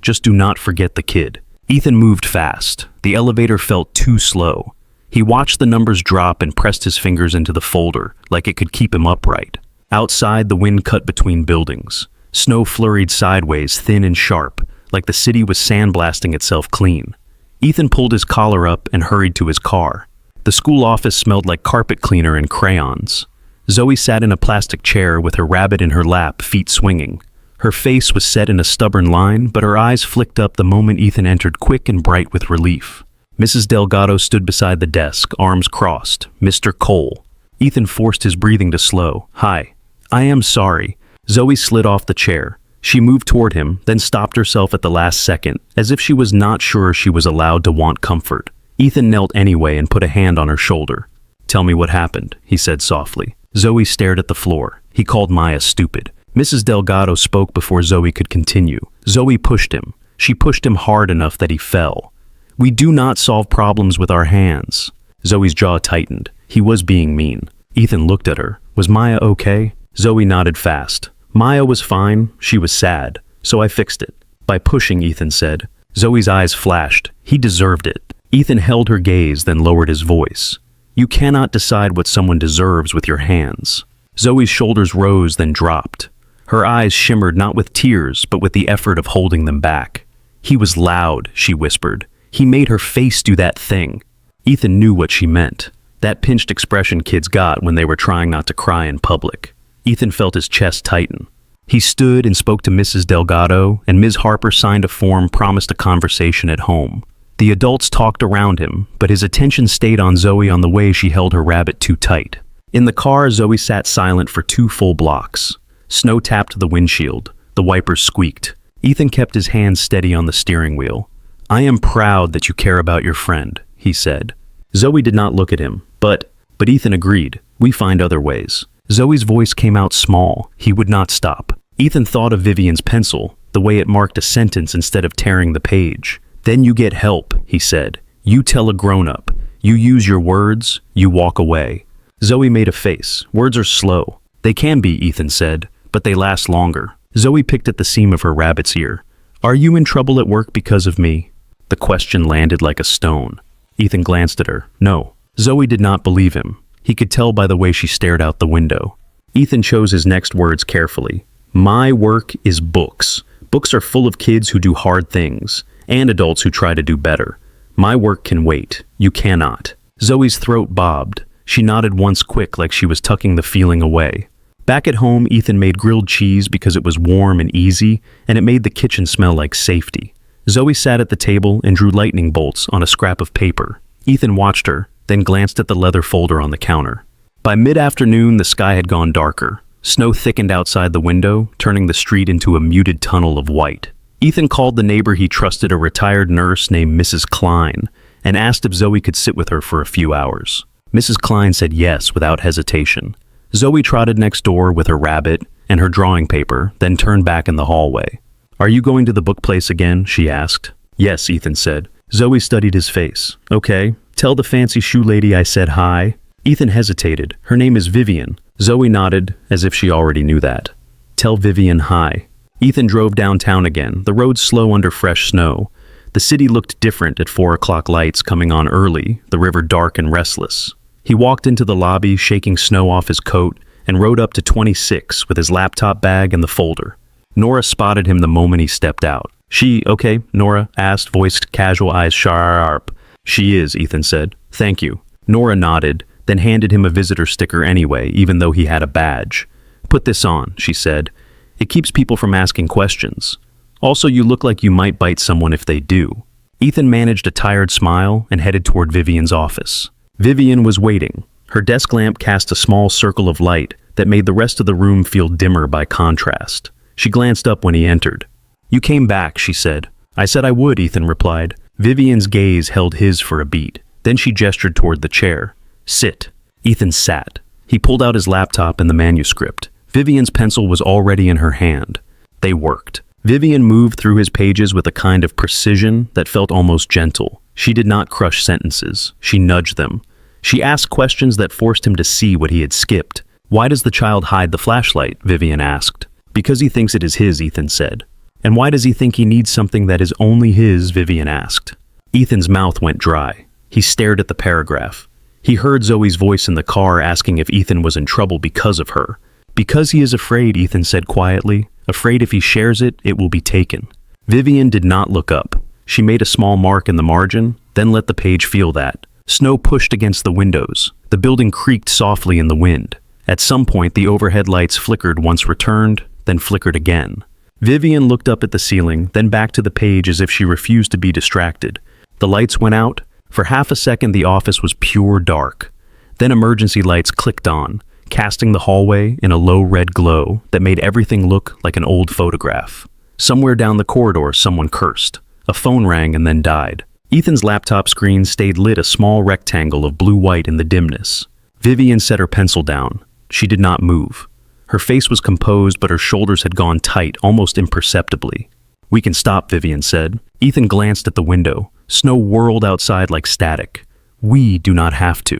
Just do not forget the kid." Ethan moved fast. The elevator felt too slow. He watched the numbers drop and pressed his fingers into the folder, like it could keep him upright. Outside, the wind cut between buildings. Snow flurried sideways, thin and sharp, like the city was sandblasting itself clean. Ethan pulled his collar up and hurried to his car. The school office smelled like carpet cleaner and crayons. Zoe sat in a plastic chair with her rabbit in her lap, feet swinging. Her face was set in a stubborn line, but her eyes flicked up the moment Ethan entered, quick and bright with relief. Mrs. Delgado stood beside the desk, arms crossed. "Mr. Cole." Ethan forced his breathing to slow. "Hi. I am sorry." Zoe slid off the chair. She moved toward him, then stopped herself at the last second, as if she was not sure she was allowed to want comfort. Ethan knelt anyway and put a hand on her shoulder. "Tell me what happened," he said softly. Zoe stared at the floor. He called Maya stupid. Mrs. Delgado spoke before Zoe could continue. Zoe pushed him. She pushed him hard enough that he fell. "We do not solve problems with our hands." Zoe's jaw tightened. He was being mean. Ethan looked at her. Was Maya okay? Zoe nodded fast. "Maya was fine. She was sad. So I fixed it." "By pushing," Ethan said. Zoe's eyes flashed. He deserved it. Ethan held her gaze, then lowered his voice. "You cannot decide what someone deserves with your hands." Zoe's shoulders rose, then dropped. Her eyes shimmered not with tears, but with the effort of holding them back. "He was loud," she whispered. "He made her face do that thing." Ethan knew what she meant. That pinched expression kids got when they were trying not to cry in public. Ethan felt his chest tighten. He stood and spoke to Mrs. Delgado, and Ms. Harper signed a form, promised a conversation at home. The adults talked around him, but his attention stayed on Zoe on the way she held her rabbit too tight. In the car, Zoe sat silent for 2 full blocks. Snow tapped the windshield. The wipers squeaked. Ethan kept his hands steady on the steering wheel. "I am proud that you care about your friend," he said. Zoe did not look at him, but Ethan agreed. "We find other ways." Zoe's voice came out small. He would not stop. Ethan thought of Vivian's pencil, the way it marked a sentence instead of tearing the page. "Then you get help," he said. "You tell a grown-up. You use your words. You walk away." Zoe made a face. "Words are slow." "They can be," Ethan said, "but they last longer." Zoe picked at the seam of her rabbit's ear. "Are you in trouble at work because of me?" The question landed like a stone. Ethan glanced at her. "No." Zoe did not believe him. He could tell by the way she stared out the window. Ethan chose his next words carefully. "My work is books. Books are full of kids who do hard things, and adults who try to do better. My work can wait. You cannot." Zoe's throat bobbed. She nodded once quick, like she was tucking the feeling away. Back at home, Ethan made grilled cheese because it was warm and easy, and it made the kitchen smell like safety. Zoe sat at the table and drew lightning bolts on a scrap of paper. Ethan watched her, then glanced at the leather folder on the counter. By mid-afternoon, the sky had gone darker. Snow thickened outside the window, turning the street into a muted tunnel of white. Ethan called the neighbor he trusted, a retired nurse named Mrs. Klein, and asked if Zoe could sit with her for a few hours. Mrs. Klein said yes without hesitation. Zoe trotted next door with her rabbit and her drawing paper, then turned back in the hallway. "Are you going to the book place again?" she asked. "Yes," Ethan said. Zoe studied his face. "Okay. Tell the fancy shoe lady I said hi." Ethan hesitated. "Her name is Vivian." Zoe nodded, as if she already knew that. "Tell Vivian hi." Ethan drove downtown again, the road slow under fresh snow. The city looked different at 4 o'clock lights coming on early, the river dark and restless. He walked into the lobby, shaking snow off his coat, and rode up to 26 with his laptop bag and the folder. Nora spotted him the moment he stepped out. "She okay?" Nora asked, voice casual, eyes sharp. "She is," Ethan said. "Thank you." Nora nodded, then handed him a visitor sticker anyway, even though he had a badge. "Put this on," she said. "It keeps people from asking questions. Also, you look like you might bite someone if they do." Ethan managed a tired smile and headed toward Vivian's office. Vivian was waiting. Her desk lamp cast a small circle of light that made the rest of the room feel dimmer by contrast. She glanced up when he entered. "You came back," she said. "I said I would," Ethan replied. Vivian's gaze held his for a beat. Then she gestured toward the chair. "Sit." Ethan sat. He pulled out his laptop and the manuscript. Vivian's pencil was already in her hand. They worked. Vivian moved through his pages with a kind of precision that felt almost gentle. She did not crush sentences. She nudged them. She asked questions that forced him to see what he had skipped. "Why does the child hide the flashlight?" Vivian asked. "Because he thinks it is his," Ethan said. "And why does he think he needs something that is only his?" Vivian asked. Ethan's mouth went dry. He stared at the paragraph. He heard Zoe's voice in the car asking if Ethan was in trouble because of her. "Because he is afraid," Ethan said quietly. "Afraid if he shares it, it will be taken." Vivian did not look up. She made a small mark in the margin, then let the page feel that. Snow pushed against the windows. The building creaked softly in the wind. At some point, the overhead lights flickered once returned, then flickered again. Vivian looked up at the ceiling, then back to the page as if she refused to be distracted. The lights went out. For half a second, the office was pure dark. Then emergency lights clicked on, casting the hallway in a low red glow that made everything look like an old photograph. Somewhere down the corridor, someone cursed. A phone rang and then died. Ethan's laptop screen stayed lit, a small rectangle of blue-white in the dimness. Vivian set her pencil down. She did not move. Her face was composed, but her shoulders had gone tight, almost imperceptibly. "We can stop," Vivian said. Ethan glanced at the window. Snow whirled outside like static. "We do not have to."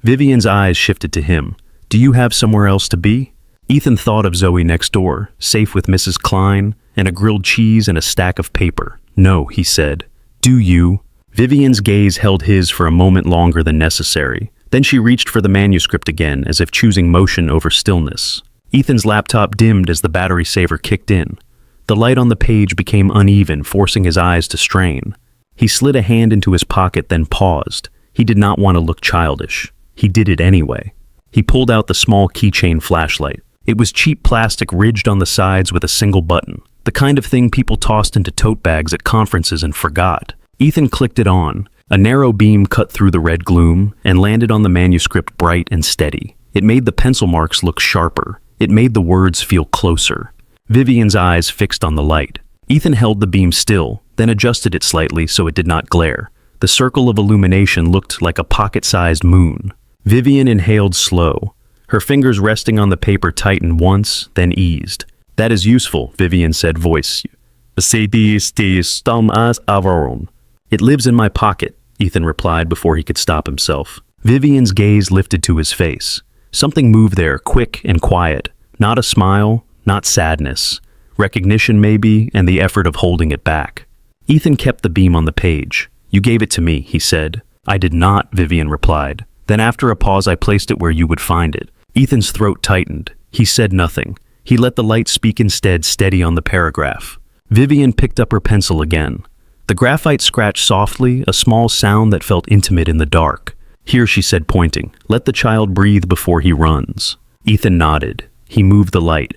Vivian's eyes shifted to him. "Do you have somewhere else to be?" Ethan thought of Zoe next door, safe with Mrs. Klein, and a grilled cheese and a stack of paper. "No," he said. "Do you?" Vivian's gaze held his for a moment longer than necessary. Then she reached for the manuscript again, as if choosing motion over stillness. Ethan's laptop dimmed as the battery saver kicked in. The light on the page became uneven, forcing his eyes to strain. He slid a hand into his pocket, then paused. He did not want to look childish. He did it anyway. He pulled out the small keychain flashlight. It was cheap plastic ridged on the sides with a single button, the kind of thing people tossed into tote bags at conferences and forgot. Ethan clicked it on. A narrow beam cut through the red gloom and landed on the manuscript bright and steady. It made the pencil marks look sharper. It made the words feel closer. Vivian's eyes fixed on the light. Ethan held the beam still, then adjusted it slightly so it did not glare. The circle of illumination looked like a pocket-sized moon. Vivian inhaled slow. Her fingers resting on the paper tightened once, then eased. "That is useful," Vivian said, voice. "It lives in my pocket," Ethan replied before he could stop himself. Vivian's gaze lifted to his face. Something moved there, quick and quiet. Not a smile, not sadness. Recognition maybe, and the effort of holding it back. Ethan kept the beam on the page. "You gave it to me," he said. "I did not," Vivian replied. "Then after a pause I placed it where you would find it." Ethan's throat tightened. He said nothing. He let the light speak instead, steady on the paragraph. Vivian picked up her pencil again. The graphite scratched softly, a small sound that felt intimate in the dark. "Here," she said, pointing. "Let the child breathe before he runs." Ethan nodded. He moved the light.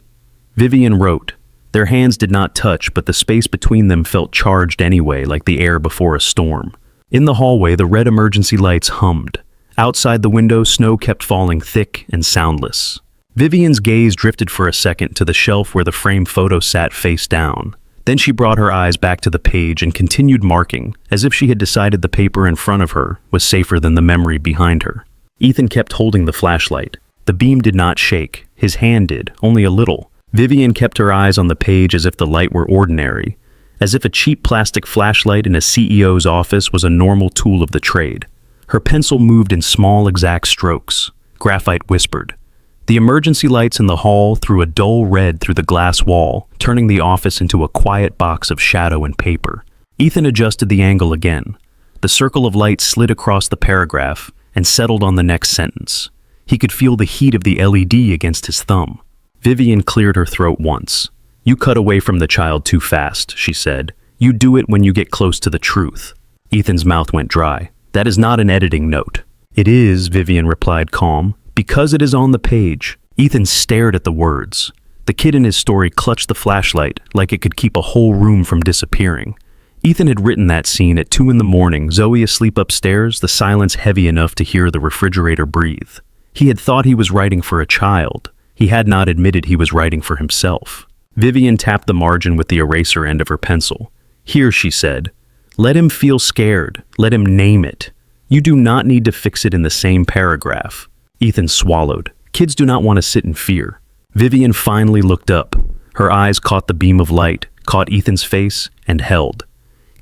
Vivian wrote. Their hands did not touch, but the space between them felt charged anyway, like the air before a storm. In the hallway, the red emergency lights hummed. Outside the window, snow kept falling thick and soundless. Vivian's gaze drifted for a second to the shelf where the framed photo sat face down. Then she brought her eyes back to the page and continued marking, as if she had decided the paper in front of her was safer than the memory behind her. Ethan kept holding the flashlight. The beam did not shake. His hand did, only a little. Vivian kept her eyes on the page as if the light were ordinary, as if a cheap plastic flashlight in a CEO's office was a normal tool of the trade. Her pencil moved in small, exact strokes. Graphite whispered. The emergency lights in the hall threw a dull red through the glass wall, turning the office into a quiet box of shadow and paper. Ethan adjusted the angle again. The circle of light slid across the paragraph and settled on the next sentence. He could feel the heat of the LED against his thumb. Vivian cleared her throat once. "You cut away from the child too fast," she said. "You do it when you get close to the truth." Ethan's mouth went dry. "That is not an editing note." "It is," Vivian replied, calm, "because it is on the page." Ethan stared at the words. The kid in his story clutched the flashlight like it could keep a whole room from disappearing. Ethan had written that scene at 2 in the morning, Zoe asleep upstairs, the silence heavy enough to hear the refrigerator breathe. He had thought he was writing for a child. He had not admitted he was writing for himself. Vivian tapped the margin with the eraser end of her pencil. "Here," she said. "Let him feel scared. Let him name it. You do not need to fix it in the same paragraph." Ethan swallowed. Kids do not want to sit in fear. Vivian finally looked up. Her eyes caught the beam of light, caught Ethan's face, and held.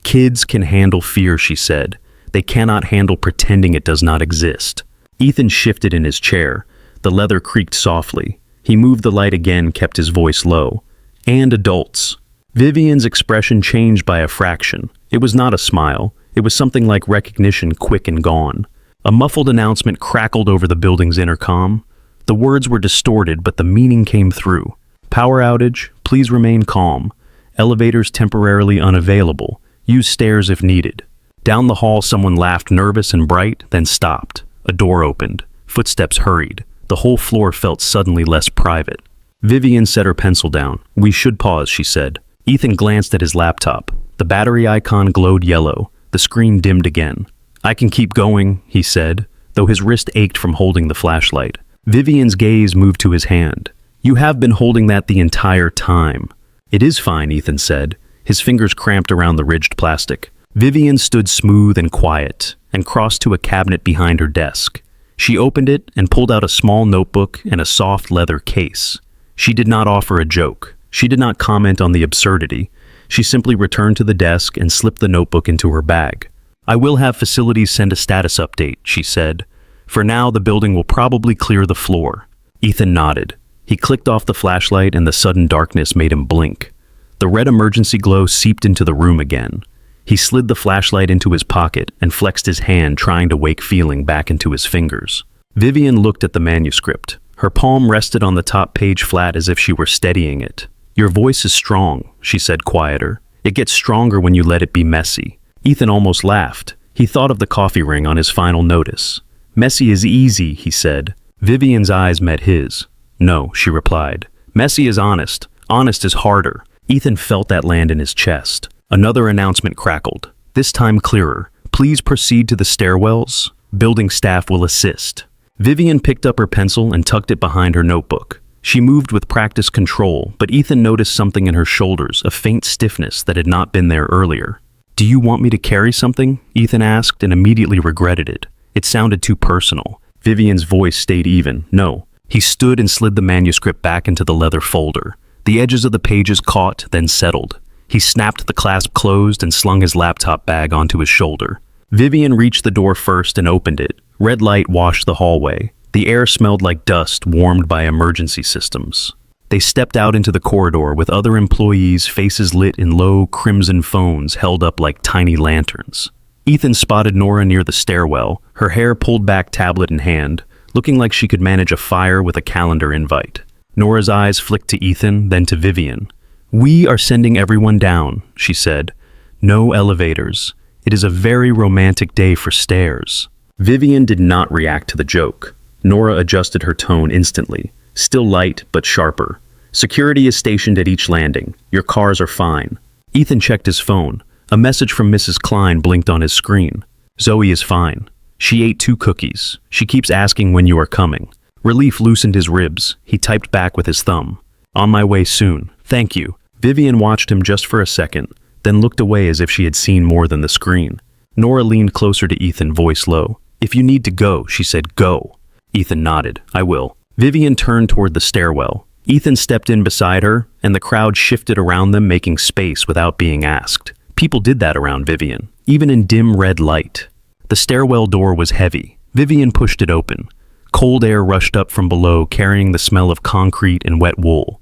"Kids can handle fear," she said. "They cannot handle pretending it does not exist." Ethan shifted in his chair. The leather creaked softly. He moved the light again, kept his voice low. "And adults." Vivian's expression changed by a fraction. It was not a smile. It was something like recognition, quick and gone. A muffled announcement crackled over the building's intercom. The words were distorted, but the meaning came through. "Power outage. Please remain calm. Elevators temporarily unavailable. Use stairs if needed." Down the hall, someone laughed, nervous and bright, then stopped. A door opened. Footsteps hurried. The whole floor felt suddenly less private. Vivian set her pencil down. "We should pause," she said. Ethan glanced at his laptop. The battery icon glowed yellow. The screen dimmed again. "I can keep going," he said, though his wrist ached from holding the flashlight. Vivian's gaze moved to his hand. "You have been holding that the entire time." "It is fine," Ethan said. His fingers cramped around the ridged plastic. Vivian stood smooth and quiet, and crossed to a cabinet behind her desk. She opened it and pulled out a small notebook and a soft leather case. She did not offer a joke. She did not comment on the absurdity. She simply returned to the desk and slipped the notebook into her bag. "I will have facilities send a status update," she said. "For now, the building will probably clear the floor." Ethan nodded. He clicked off the flashlight and the sudden darkness made him blink. The red emergency glow seeped into the room again. He slid the flashlight into his pocket and flexed his hand, trying to wake feeling back into his fingers. Vivian looked at the manuscript. Her palm rested on the top page flat as if she were steadying it. "Your voice is strong," she said, quieter. "It gets stronger when you let it be messy." Ethan almost laughed. He thought of the coffee ring on his final notice. "Messy is easy," he said. Vivian's eyes met his. "No," she replied. "Messy is honest. Honest is harder." Ethan felt that land in his chest. Another announcement crackled, this time clearer. "Please proceed to the stairwells. Building staff will assist." Vivian picked up her pencil and tucked it behind her notebook. She moved with practiced control, but Ethan noticed something in her shoulders, a faint stiffness that had not been there earlier. "Do you want me to carry something?" Ethan asked, and immediately regretted it. It sounded too personal. Vivian's voice stayed even. "No." He stood and slid the manuscript back into the leather folder. The edges of the pages caught, then settled. He snapped the clasp closed and slung his laptop bag onto his shoulder. Vivian reached the door first and opened it. Red light washed the hallway. The air smelled like dust warmed by emergency systems. They stepped out into the corridor with other employees, faces lit in low, crimson phones held up like tiny lanterns. Ethan spotted Nora near the stairwell, her hair pulled back, tablet in hand, looking like she could manage a fire with a calendar invite. Nora's eyes flicked to Ethan, then to Vivian. "We are sending everyone down," she said. "No elevators. It is a very romantic day for stairs." Vivian did not react to the joke. Nora adjusted her tone instantly. "Still light, but sharper. Security is stationed at each landing. Your cars are fine." Ethan checked his phone. A message from Mrs. Klein blinked on his screen. "Zoe is fine. She ate 2 cookies. She keeps asking when you are coming." Relief loosened his ribs. He typed back with his thumb. "On my way soon. Thank you." Vivian watched him just for a second, then looked away as if she had seen more than the screen. Nora leaned closer to Ethan, voice low. "If you need to go," she said, "go." Ethan nodded. "I will." Vivian turned toward the stairwell. Ethan stepped in beside her, and the crowd shifted around them, making space without being asked. People did that around Vivian, even in dim red light. The stairwell door was heavy. Vivian pushed it open. Cold air rushed up from below, carrying the smell of concrete and wet wool.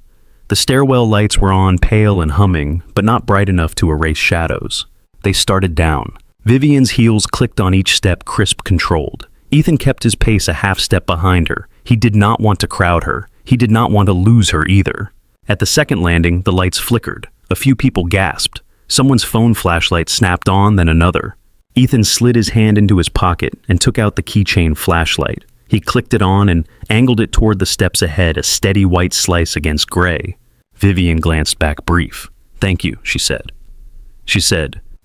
The stairwell lights were on, pale and humming, but not bright enough to erase shadows. They started down. Vivian's heels clicked on each step, crisp, controlled. Ethan kept his pace a half step behind her. He did not want to crowd her. He did not want to lose her either. At the second landing, the lights flickered. A few people gasped. Someone's phone flashlight snapped on, then another. Ethan slid his hand into his pocket and took out the keychain flashlight. He clicked it on and angled it toward the steps ahead, a steady white slice against gray. Vivian glanced back, brief. "Thank you," she said.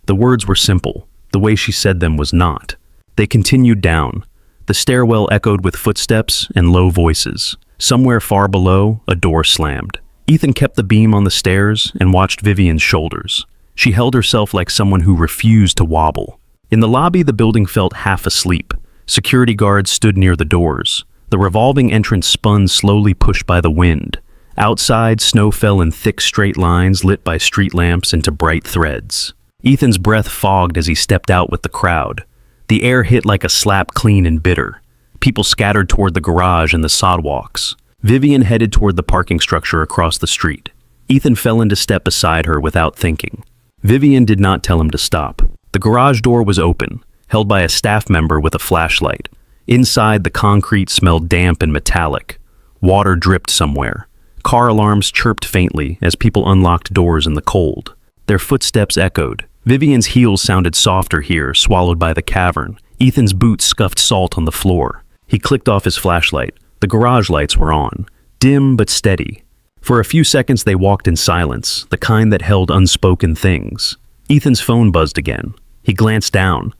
The words were simple. The way she said them was not. They continued down. The stairwell echoed with footsteps and low voices. Somewhere far below, a door slammed. Ethan kept the beam on the stairs and watched Vivian's shoulders. She held herself like someone who refused to wobble. In the lobby, the building felt half asleep. Security guards stood near the doors. The revolving entrance spun slowly, pushed by the wind. Outside, snow fell in thick straight lines lit by street lamps into bright threads. Ethan's breath fogged as he stepped out with the crowd. The air hit like a slap, clean and bitter. People scattered toward the garage and the sidewalks. Vivian headed toward the parking structure across the street. Ethan fell into step beside her without thinking. Vivian did not tell him to stop. The garage door was open, held by a staff member with a flashlight. Inside, the concrete smelled damp and metallic. Water dripped somewhere. Car alarms chirped faintly as people unlocked doors in the cold. Their footsteps echoed. Vivian's heels sounded softer here, swallowed by the cavern. Ethan's boots scuffed salt on the floor. He clicked off his flashlight. The garage lights were on, dim but steady. For a few seconds they walked in silence, the kind that held unspoken things. Ethan's phone buzzed again. He glanced down.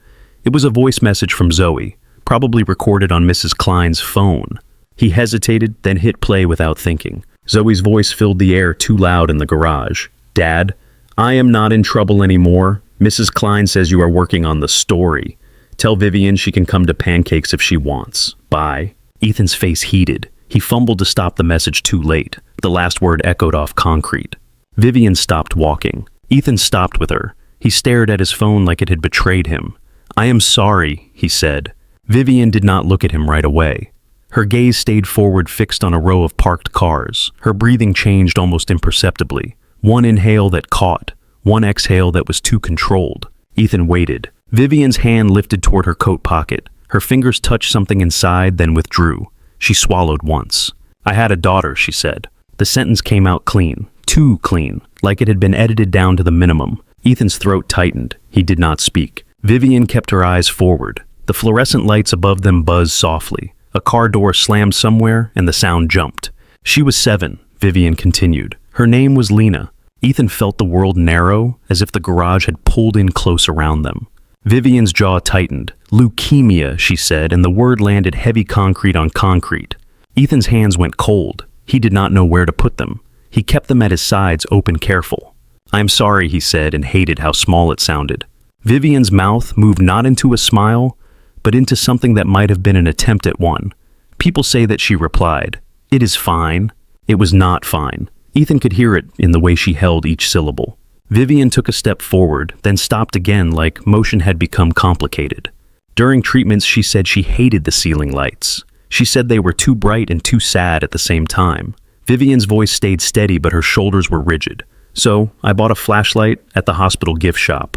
It was a voice message from Zoe, probably recorded on Mrs. Klein's phone. He hesitated, then hit play without thinking. Zoe's voice filled the air too loud in the garage. "Dad, I am not in trouble anymore. Mrs. Klein says you are working on the story. Tell Vivian she can come to Pancakes if she wants. Bye." Ethan's face heated. He fumbled to stop the message too late. The last word echoed off concrete. Vivian stopped walking. Ethan stopped with her. He stared at his phone like it had betrayed him. "I am sorry," he said. Vivian did not look at him right away. Her gaze stayed forward, fixed on a row of parked cars. Her breathing changed almost imperceptibly. One inhale that caught, one exhale that was too controlled. Ethan waited. Vivian's hand lifted toward her coat pocket. Her fingers touched something inside, then withdrew. She swallowed once. "I had a daughter," she said. The sentence came out clean, too clean, like it had been edited down to the minimum. Ethan's throat tightened. He did not speak. Vivian kept her eyes forward. The fluorescent lights above them buzzed softly. A car door slammed somewhere, and the sound jumped. "She was 7, Vivian continued. "Her name was Lena." Ethan felt the world narrow, as if the garage had pulled in close around them. Vivian's jaw tightened. "Leukemia," she said, and the word landed heavy concrete on concrete. Ethan's hands went cold. He did not know where to put them. He kept them at his sides, open, careful. "I'm sorry," he said, and hated how small it sounded. Vivian's mouth moved not into a smile, but into something that might have been an attempt at one. People say that she replied, "It is fine." It was not fine. Ethan could hear it in the way she held each syllable. Vivian took a step forward, then stopped again, like motion had become complicated. During treatments, she said she hated the ceiling lights. She said they were too bright and too sad at the same time. Vivian's voice stayed steady, but her shoulders were rigid. "So, I bought a flashlight at the hospital gift shop.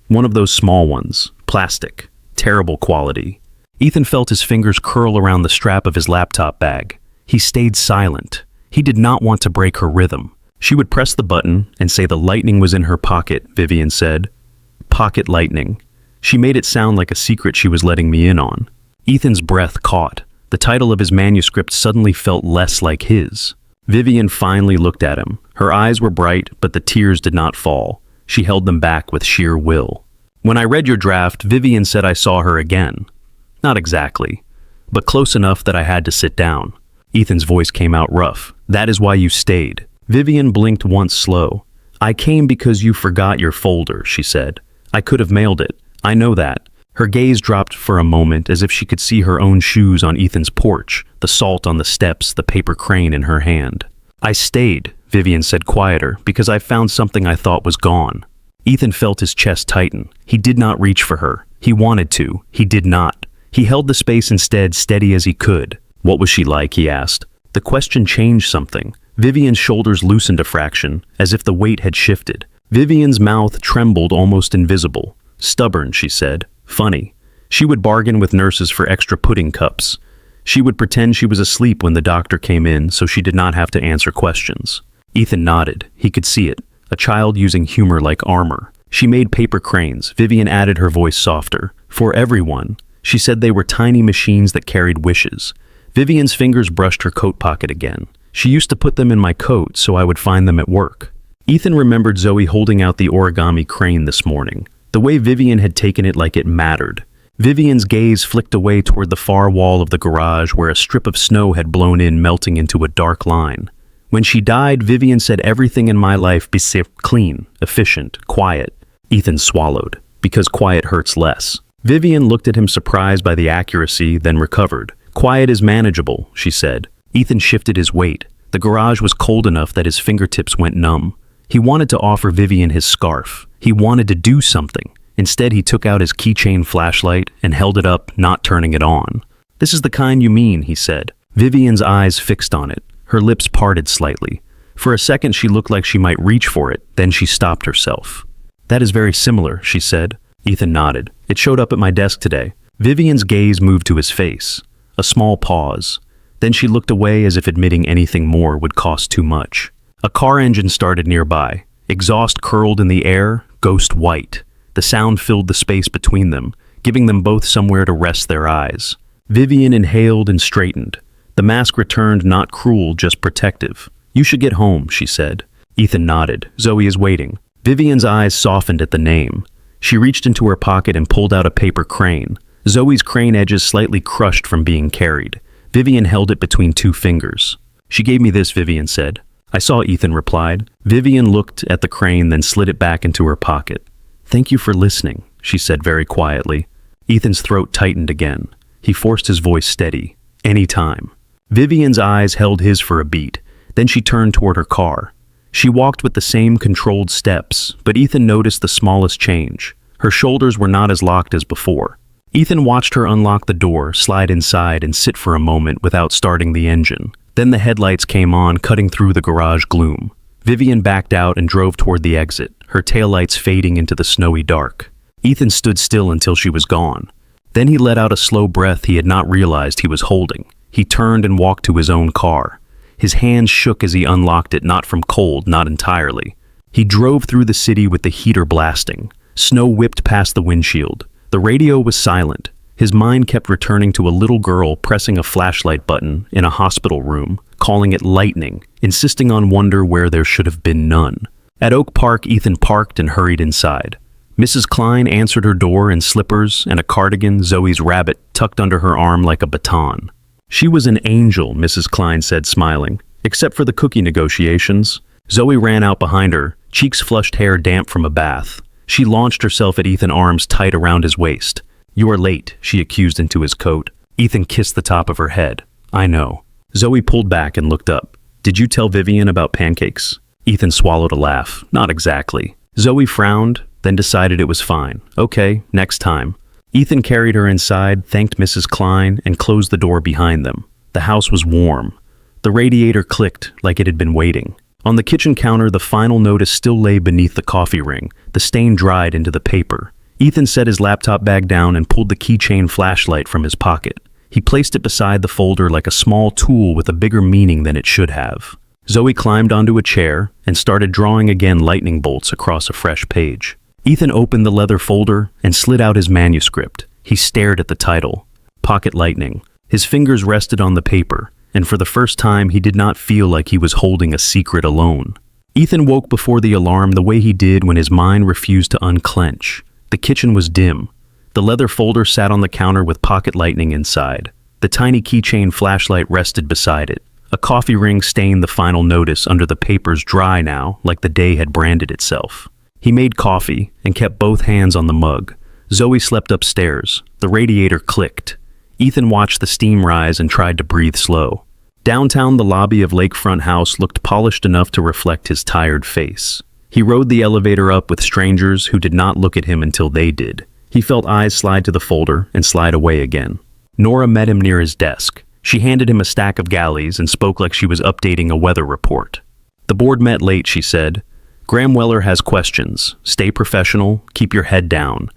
One of those small ones, plastic, terrible quality." Ethan felt his fingers curl around the strap of his laptop bag. He stayed silent. He did not want to break her rhythm. She would press the button and say the lightning was in her pocket, Vivian said. "Pocket lightning." She made it sound like a secret she was letting me in on. Ethan's breath caught. The title of his manuscript suddenly felt less like his. Vivian finally looked at him. Her eyes were bright, but the tears did not fall. She held them back with sheer will. "When I read your draft, Vivian said I saw her again." "Not exactly, but close enough that I had to sit down." Ethan's voice came out rough. "That is why you stayed." Vivian blinked once slow. "I came because you forgot your folder," she said. "I could have mailed it. I know that." Her gaze dropped for a moment as if she could see her own shoes on Ethan's porch, the salt on the steps, the paper crane in her hand. "I stayed," Vivian said quieter, "because I found something I thought was gone." Ethan felt his chest tighten. He did not reach for her. He wanted to. He did not. He held the space instead, steady as he could. "What was she like?" he asked. The question changed something. Vivian's shoulders loosened a fraction, as if the weight had shifted. Vivian's mouth trembled, almost invisible. "Stubborn," she said. "Funny. She would bargain with nurses for extra pudding cups. She would pretend she was asleep when the doctor came in, so she did not have to answer questions." Ethan nodded. He could see it. A child using humor like armor. She made paper cranes. Vivian added her voice softer. "For everyone." She said they were tiny machines that carried wishes. Vivian's fingers brushed her coat pocket again. "She used to put them in my coat so I would find them at work." Ethan remembered Zoe holding out the origami crane this morning. The way Vivian had taken it like it mattered. Vivian's gaze flicked away toward the far wall of the garage where a strip of snow had blown in, melting into a dark line. When she died, Vivian said everything in my life be clean, efficient, quiet. Ethan swallowed, because quiet hurts less. Vivian looked at him surprised by the accuracy, then recovered. Quiet is manageable, she said. Ethan shifted his weight. The garage was cold enough that his fingertips went numb. He wanted to offer Vivian his scarf. He wanted to do something. Instead, he took out his keychain flashlight and held it up, not turning it on. This is the kind you mean, he said. Vivian's eyes fixed on it. Her lips parted slightly. For a second, she looked like she might reach for it, then she stopped herself. That is very similar, she said. Ethan nodded. It showed up at my desk today. Vivian's gaze moved to his face. A small pause. Then she looked away as if admitting anything more would cost too much. A car engine started nearby. Exhaust curled in the air, ghost white. The sound filled the space between them, giving them both somewhere to rest their eyes. Vivian inhaled and straightened. The mask returned, not cruel, just protective. You should get home, she said. Ethan nodded. Zoe is waiting. Vivian's eyes softened at the name. She reached into her pocket and pulled out a paper crane. Zoe's crane edges slightly crushed from being carried. Vivian held it between two fingers. She gave me this, Vivian said. I saw, Ethan replied. Vivian looked at the crane, then slid it back into her pocket. Thank you for listening, she said very quietly. Ethan's throat tightened again. He forced his voice steady. Anytime. Vivian's eyes held his for a beat. Then she turned toward her car. She walked with the same controlled steps, but Ethan noticed the smallest change. Her shoulders were not as locked as before. Ethan watched her unlock the door, slide inside, and sit for a moment without starting the engine. Then the headlights came on, cutting through the garage gloom. Vivian backed out and drove toward the exit, her taillights fading into the snowy dark. Ethan stood still until she was gone. Then he let out a slow breath he had not realized he was holding. He turned and walked to his own car. His hands shook as he unlocked it, not from cold, not entirely. He drove through the city with the heater blasting. Snow whipped past the windshield. The radio was silent. His mind kept returning to a little girl pressing a flashlight button in a hospital room, calling it lightning, insisting on wonder where there should have been none. At Oak Park, Ethan parked and hurried inside. Mrs. Klein answered her door in slippers and a cardigan, Zoe's rabbit tucked under her arm like a baton. She was an angel, Mrs. Klein said, smiling, except for the cookie negotiations. Zoe ran out behind her, cheeks flushed, hair damp from a bath. She launched herself at Ethan, arms tight around his waist. You are late, she accused into his coat. Ethan kissed the top of her head. I know. Zoe pulled back and looked up. Did you tell Vivian about pancakes? Ethan swallowed a laugh. Not exactly. Zoe frowned, then decided it was fine. Okay, next time. Ethan carried her inside, thanked Mrs. Klein, and closed the door behind them. The house was warm. The radiator clicked like it had been waiting. On the kitchen counter, the final notice still lay beneath the coffee ring. The stain dried into the paper. Ethan set his laptop bag down and pulled the keychain flashlight from his pocket. He placed it beside the folder like a small tool with a bigger meaning than it should have. Zoe climbed onto a chair and started drawing again lightning bolts across a fresh page. Ethan opened the leather folder and slid out his manuscript. He stared at the title, Pocket Lightning. His fingers rested on the paper, and for the first time he did not feel like he was holding a secret alone. Ethan woke before the alarm the way he did when his mind refused to unclench. The kitchen was dim. The leather folder sat on the counter with Pocket Lightning inside. The tiny keychain flashlight rested beside it. A coffee ring stained the final notice under the papers, dry now, like the day had branded itself. He made coffee and kept both hands on the mug. Zoe slept upstairs. The radiator clicked. Ethan watched the steam rise and tried to breathe slow. Downtown, the lobby of Lakefront House looked polished enough to reflect his tired face. He rode the elevator up with strangers who did not look at him until they did. He felt eyes slide to the folder and slide away again. Nora met him near his desk. She handed him a stack of galleys and spoke like she was updating a weather report. The board met late, she said. Graham Weller has questions. Stay professional, keep your head down,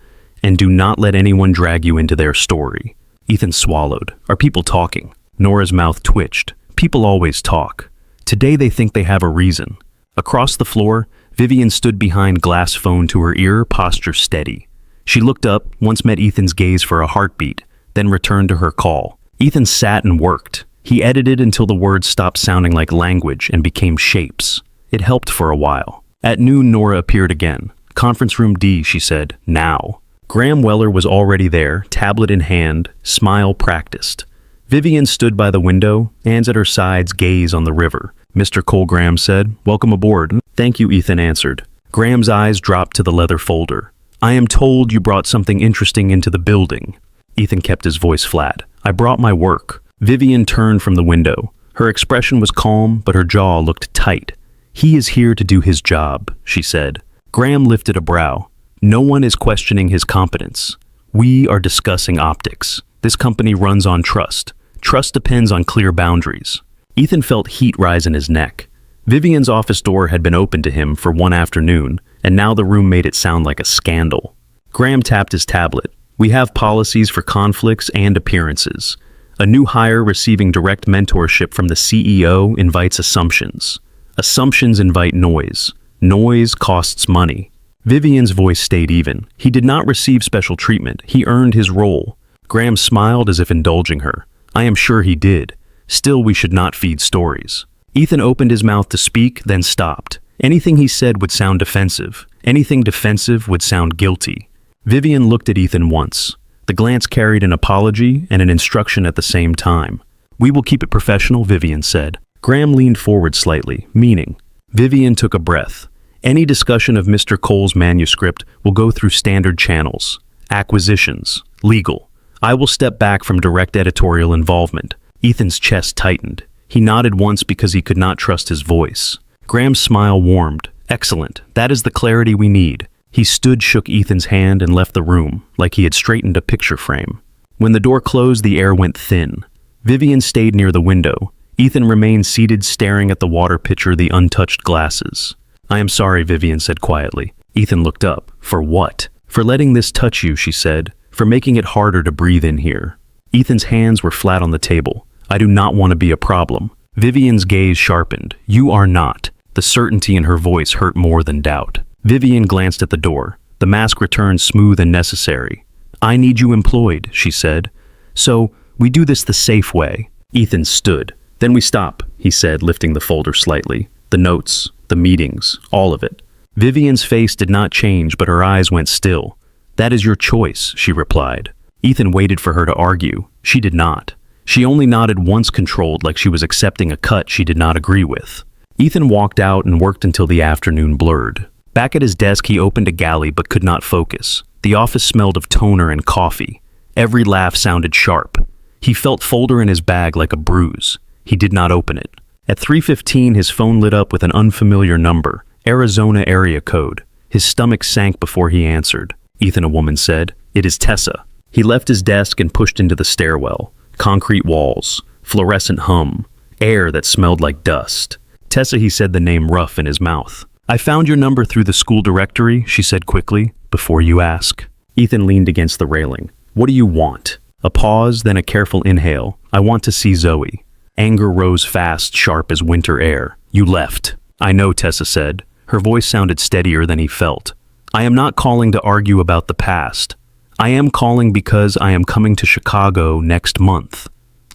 and do not let anyone drag you into their story. Ethan swallowed. Are people talking? Nora's mouth twitched. People always talk. Today they think they have a reason. Across the floor, Vivian stood behind glass phone to her ear, posture steady. She looked up, once met Ethan's gaze for a heartbeat, then returned to her call. Ethan sat and worked. He edited until the words stopped sounding like language and became shapes. It helped for a while. At noon, Nora appeared again. Conference room D, she said, now. Graham Weller was already there, tablet in hand, smile practiced. Vivian stood by the window, hands at her sides, gaze on the river. Mr. Cole, Graham said, welcome aboard. Thank you, Ethan answered. Graham's eyes dropped to the leather folder. I am told you brought something interesting into the building. Ethan kept his voice flat. I brought my work. Vivian turned from the window. Her expression was calm, but her jaw looked tight. He is here to do his job, she said. Graham lifted a brow. No one is questioning his competence. We are discussing optics. This company runs on trust. Trust depends on clear boundaries. Ethan felt heat rise in his neck. Vivian's office door had been open to him for one afternoon, and now the room made it sound like a scandal. Graham tapped his tablet. We have policies for conflicts and appearances. A new hire receiving direct mentorship from the CEO invites assumptions. Assumptions invite noise. Noise costs money. Vivian's voice stayed even. He did not receive special treatment. He earned his role. Graham smiled as if indulging her. I am sure he did. Still, we should not feed stories. Ethan opened his mouth to speak, then stopped. Anything he said would sound defensive. Anything defensive would sound guilty. Vivian looked at Ethan once. The glance carried an apology and an instruction at the same time. We will keep it professional, Vivian said. Graham leaned forward slightly, meaning. Vivian took a breath. Any discussion of Mr. Cole's manuscript will go through standard channels. Acquisitions. Legal. I will step back from direct editorial involvement. Ethan's chest tightened. He nodded once because he could not trust his voice. Graham's smile warmed. Excellent. That is the clarity we need. He stood, shook Ethan's hand, and left the room, like he had straightened a picture frame. When the door closed, the air went thin. Vivian stayed near the window. Ethan remained seated, staring at the water pitcher, the untouched glasses. I am sorry, Vivian said quietly. Ethan looked up. For what? For letting this touch you, she said. For making it harder to breathe in here. Ethan's hands were flat on the table. I do not want to be a problem. Vivian's gaze sharpened. You are not. The certainty in her voice hurt more than doubt. Vivian glanced at the door. The mask returned smooth and necessary. I need you employed, she said. So, we do this the safe way. Ethan stood. Then we stop, he said, lifting the folder slightly. The notes, the meetings, all of it. Vivian's face did not change, but her eyes went still. That is your choice, she replied. Ethan waited for her to argue. She did not. She only nodded once, controlled, like she was accepting a cut she did not agree with. Ethan walked out and worked until the afternoon blurred. Back at his desk, he opened a galley but could not focus. The office smelled of toner and coffee. Every laugh sounded sharp. He felt folder in his bag like a bruise. He did not open it. At 3:15, his phone lit up with an unfamiliar number, Arizona area code. His stomach sank before he answered. Ethan, a woman said. It is Tessa. He left his desk and pushed into the stairwell. Concrete walls, fluorescent hum, air that smelled like dust. Tessa, he said, the name rough in his mouth. I found your number through the school directory, she said quickly, before you ask. Ethan leaned against the railing. What do you want? A pause, then a careful inhale. I want to see Zoe. Anger rose fast, sharp as winter air. You left. I know, Tessa said. Her voice sounded steadier than he felt. I am not calling to argue about the past. I am calling because I am coming to Chicago next month.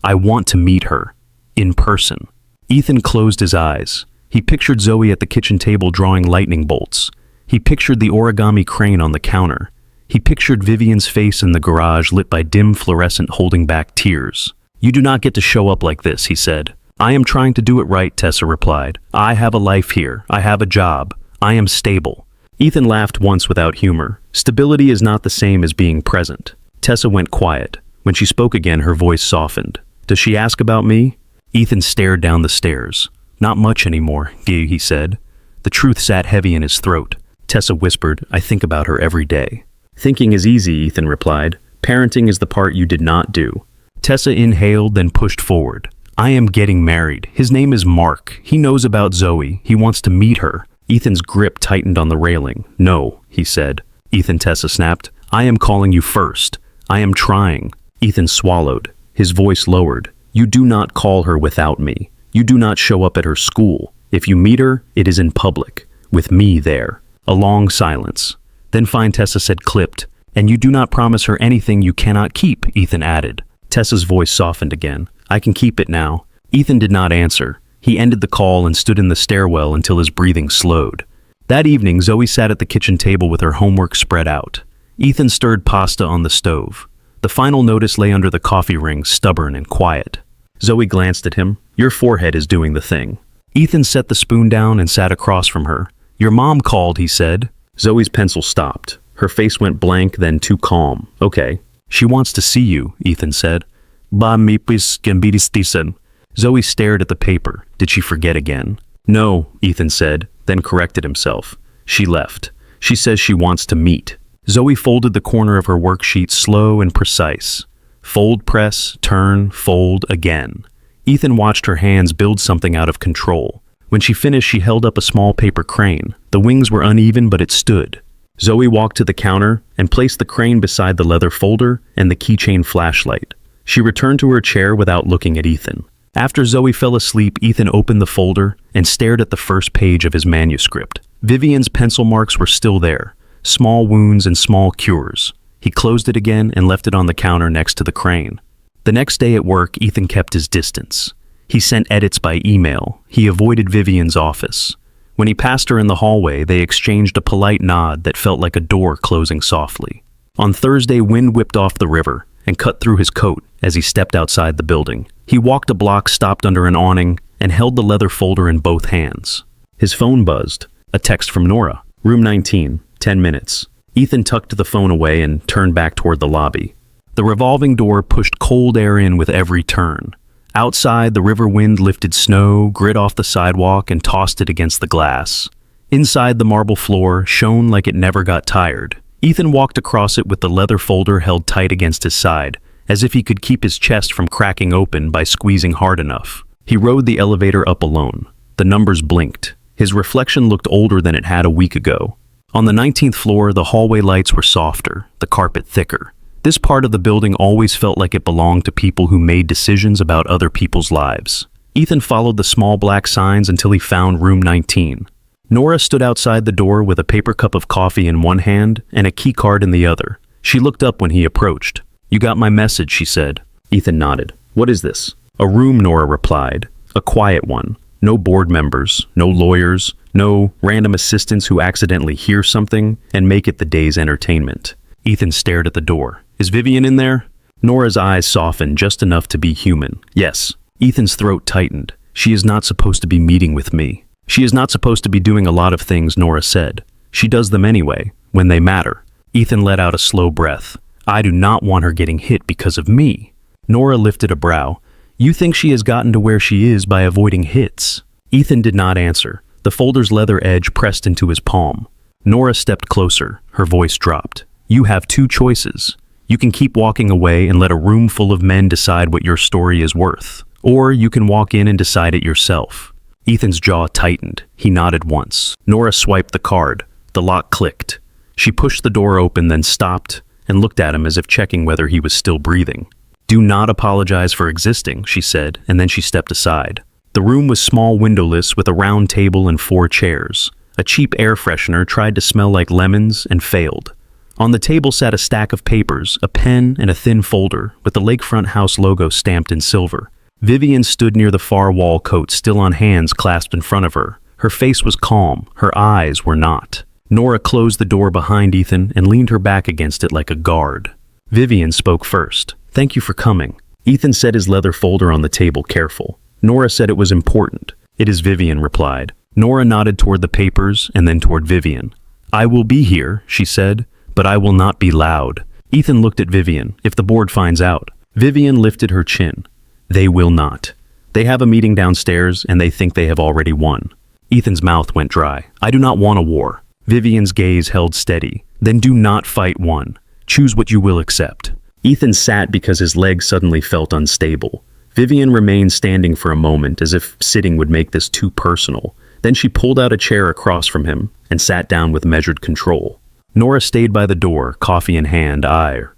I want to meet her. In person. Ethan closed his eyes. He pictured Zoe at the kitchen table drawing lightning bolts. He pictured the origami crane on the counter. He pictured Vivian's face in the garage lit by dim fluorescent holding back tears. You do not get to show up like this, he said. I am trying to do it right, Tessa replied. I have a life here. I have a job. I am stable. Ethan laughed once without humor. Stability is not the same as being present. Tessa went quiet. When she spoke again, her voice softened. Does she ask about me? Ethan stared down the stairs. Not much anymore, he said. The truth sat heavy in his throat. Tessa whispered, I think about her every day. Thinking is easy, Ethan replied. Parenting is the part you did not do. Tessa inhaled, then pushed forward. I am getting married. His name is Mark. He knows about Zoe. He wants to meet her. Ethan's grip tightened on the railing. No, he said. Ethan, Tessa snapped. I am calling you first. I am trying. Ethan swallowed. His voice lowered. You do not call her without me. You do not show up at her school. If you meet her, it is in public, with me there. A long silence. Then fine, Tessa said, clipped. And you do not promise her anything you cannot keep, Ethan added. Tessa's voice softened again. I can keep it now. Ethan did not answer. He ended the call and stood in the stairwell until his breathing slowed. That evening, Zoe sat at the kitchen table with her homework spread out. Ethan stirred pasta on the stove. The final notice lay under the coffee ring, stubborn and quiet. Zoe glanced at him. Your forehead is doing the thing. Ethan set the spoon down and sat across from her. Your mom called, he said. Zoe's pencil stopped. Her face went blank, then too calm. Okay. She wants to see you, Ethan said. Ba mi pis can be decent. Zoe stared at the paper. Did she forget again? No, Ethan said, then corrected himself. She left. She says she wants to meet. Zoe folded the corner of her worksheet slow and precise. Fold, press, turn, fold, again. Ethan watched her hands build something out of control. When she finished, she held up a small paper crane. The wings were uneven, but it stood. Zoe walked to the counter and placed the crane beside the leather folder and the keychain flashlight. She returned to her chair without looking at Ethan. After Zoe fell asleep, Ethan opened the folder and stared at the first page of his manuscript. Vivian's pencil marks were still there, small wounds and small cures. He closed it again and left it on the counter next to the crane. The next day at work, Ethan kept his distance. He sent edits by email. He avoided Vivian's office. When he passed her in the hallway, they exchanged a polite nod that felt like a door closing softly. On Thursday, wind whipped off the river and cut through his coat as he stepped outside the building. He walked a block, stopped under an awning, and held the leather folder in both hands. His phone buzzed. A text from Nora. Room 19, 10 minutes. Ethan tucked the phone away and turned back toward the lobby. The revolving door pushed cold air in with every turn. Outside, the river wind lifted snow, grit off the sidewalk, and tossed it against the glass. Inside, the marble floor shone like it never got tired. Ethan walked across it with the leather folder held tight against his side, as if he could keep his chest from cracking open by squeezing hard enough. He rode the elevator up alone. The numbers blinked. His reflection looked older than it had a week ago. On the 19th floor, the hallway lights were softer, the carpet thicker. This part of the building always felt like it belonged to people who made decisions about other people's lives. Ethan followed the small black signs until he found room 19. Nora stood outside the door with a paper cup of coffee in one hand and a key card in the other. She looked up when he approached. You got my message, she said. Ethan nodded. What is this? A room, Nora replied. A quiet one. No board members, no lawyers, no random assistants who accidentally hear something and make it the day's entertainment. Ethan stared at the door. Is Vivian in there? Nora's eyes softened just enough to be human. Yes. Ethan's throat tightened. She is not supposed to be meeting with me. She is not supposed to be doing a lot of things, Nora said. She does them anyway, when they matter. Ethan let out a slow breath. I do not want her getting hit because of me. Nora lifted a brow. You think she has gotten to where she is by avoiding hits? Ethan did not answer. The folder's leather edge pressed into his palm. Nora stepped closer. Her voice dropped. You have two choices. You can keep walking away and let a room full of men decide what your story is worth. Or you can walk in and decide it yourself. Ethan's jaw tightened. He nodded once. Nora swiped the card. The lock clicked. She pushed the door open, then stopped and looked at him as if checking whether he was still breathing. Do not apologize for existing, she said, and then she stepped aside. The room was small, windowless, with a round table and 4 chairs. A cheap air freshener tried to smell like lemons and failed. On the table sat a stack of papers, a pen, and a thin folder, with the Lakefront House logo stamped in silver. Vivian stood near the far wall, coat still on hands clasped in front of her. Her face was calm, her eyes were not. Nora closed the door behind Ethan and leaned her back against it like a guard. Vivian spoke first. Thank you for coming. Ethan set his leather folder on the table, careful. Nora said it was important. It is, Vivian replied. Nora nodded toward the papers and then toward Vivian. I will be here, she said, but I will not be loud. Ethan looked at Vivian. If the board finds out. Vivian lifted her chin. They will not. They have a meeting downstairs and they think they have already won. Ethan's mouth went dry. I do not want a war. Vivian's gaze held steady. Then do not fight one. Choose what you will accept. Ethan sat because his legs suddenly felt unstable. Vivian remained standing for a moment, as if sitting would make this too personal. Then she pulled out a chair across from him and sat down with measured control. Nora stayed by the door, coffee in hand. Alert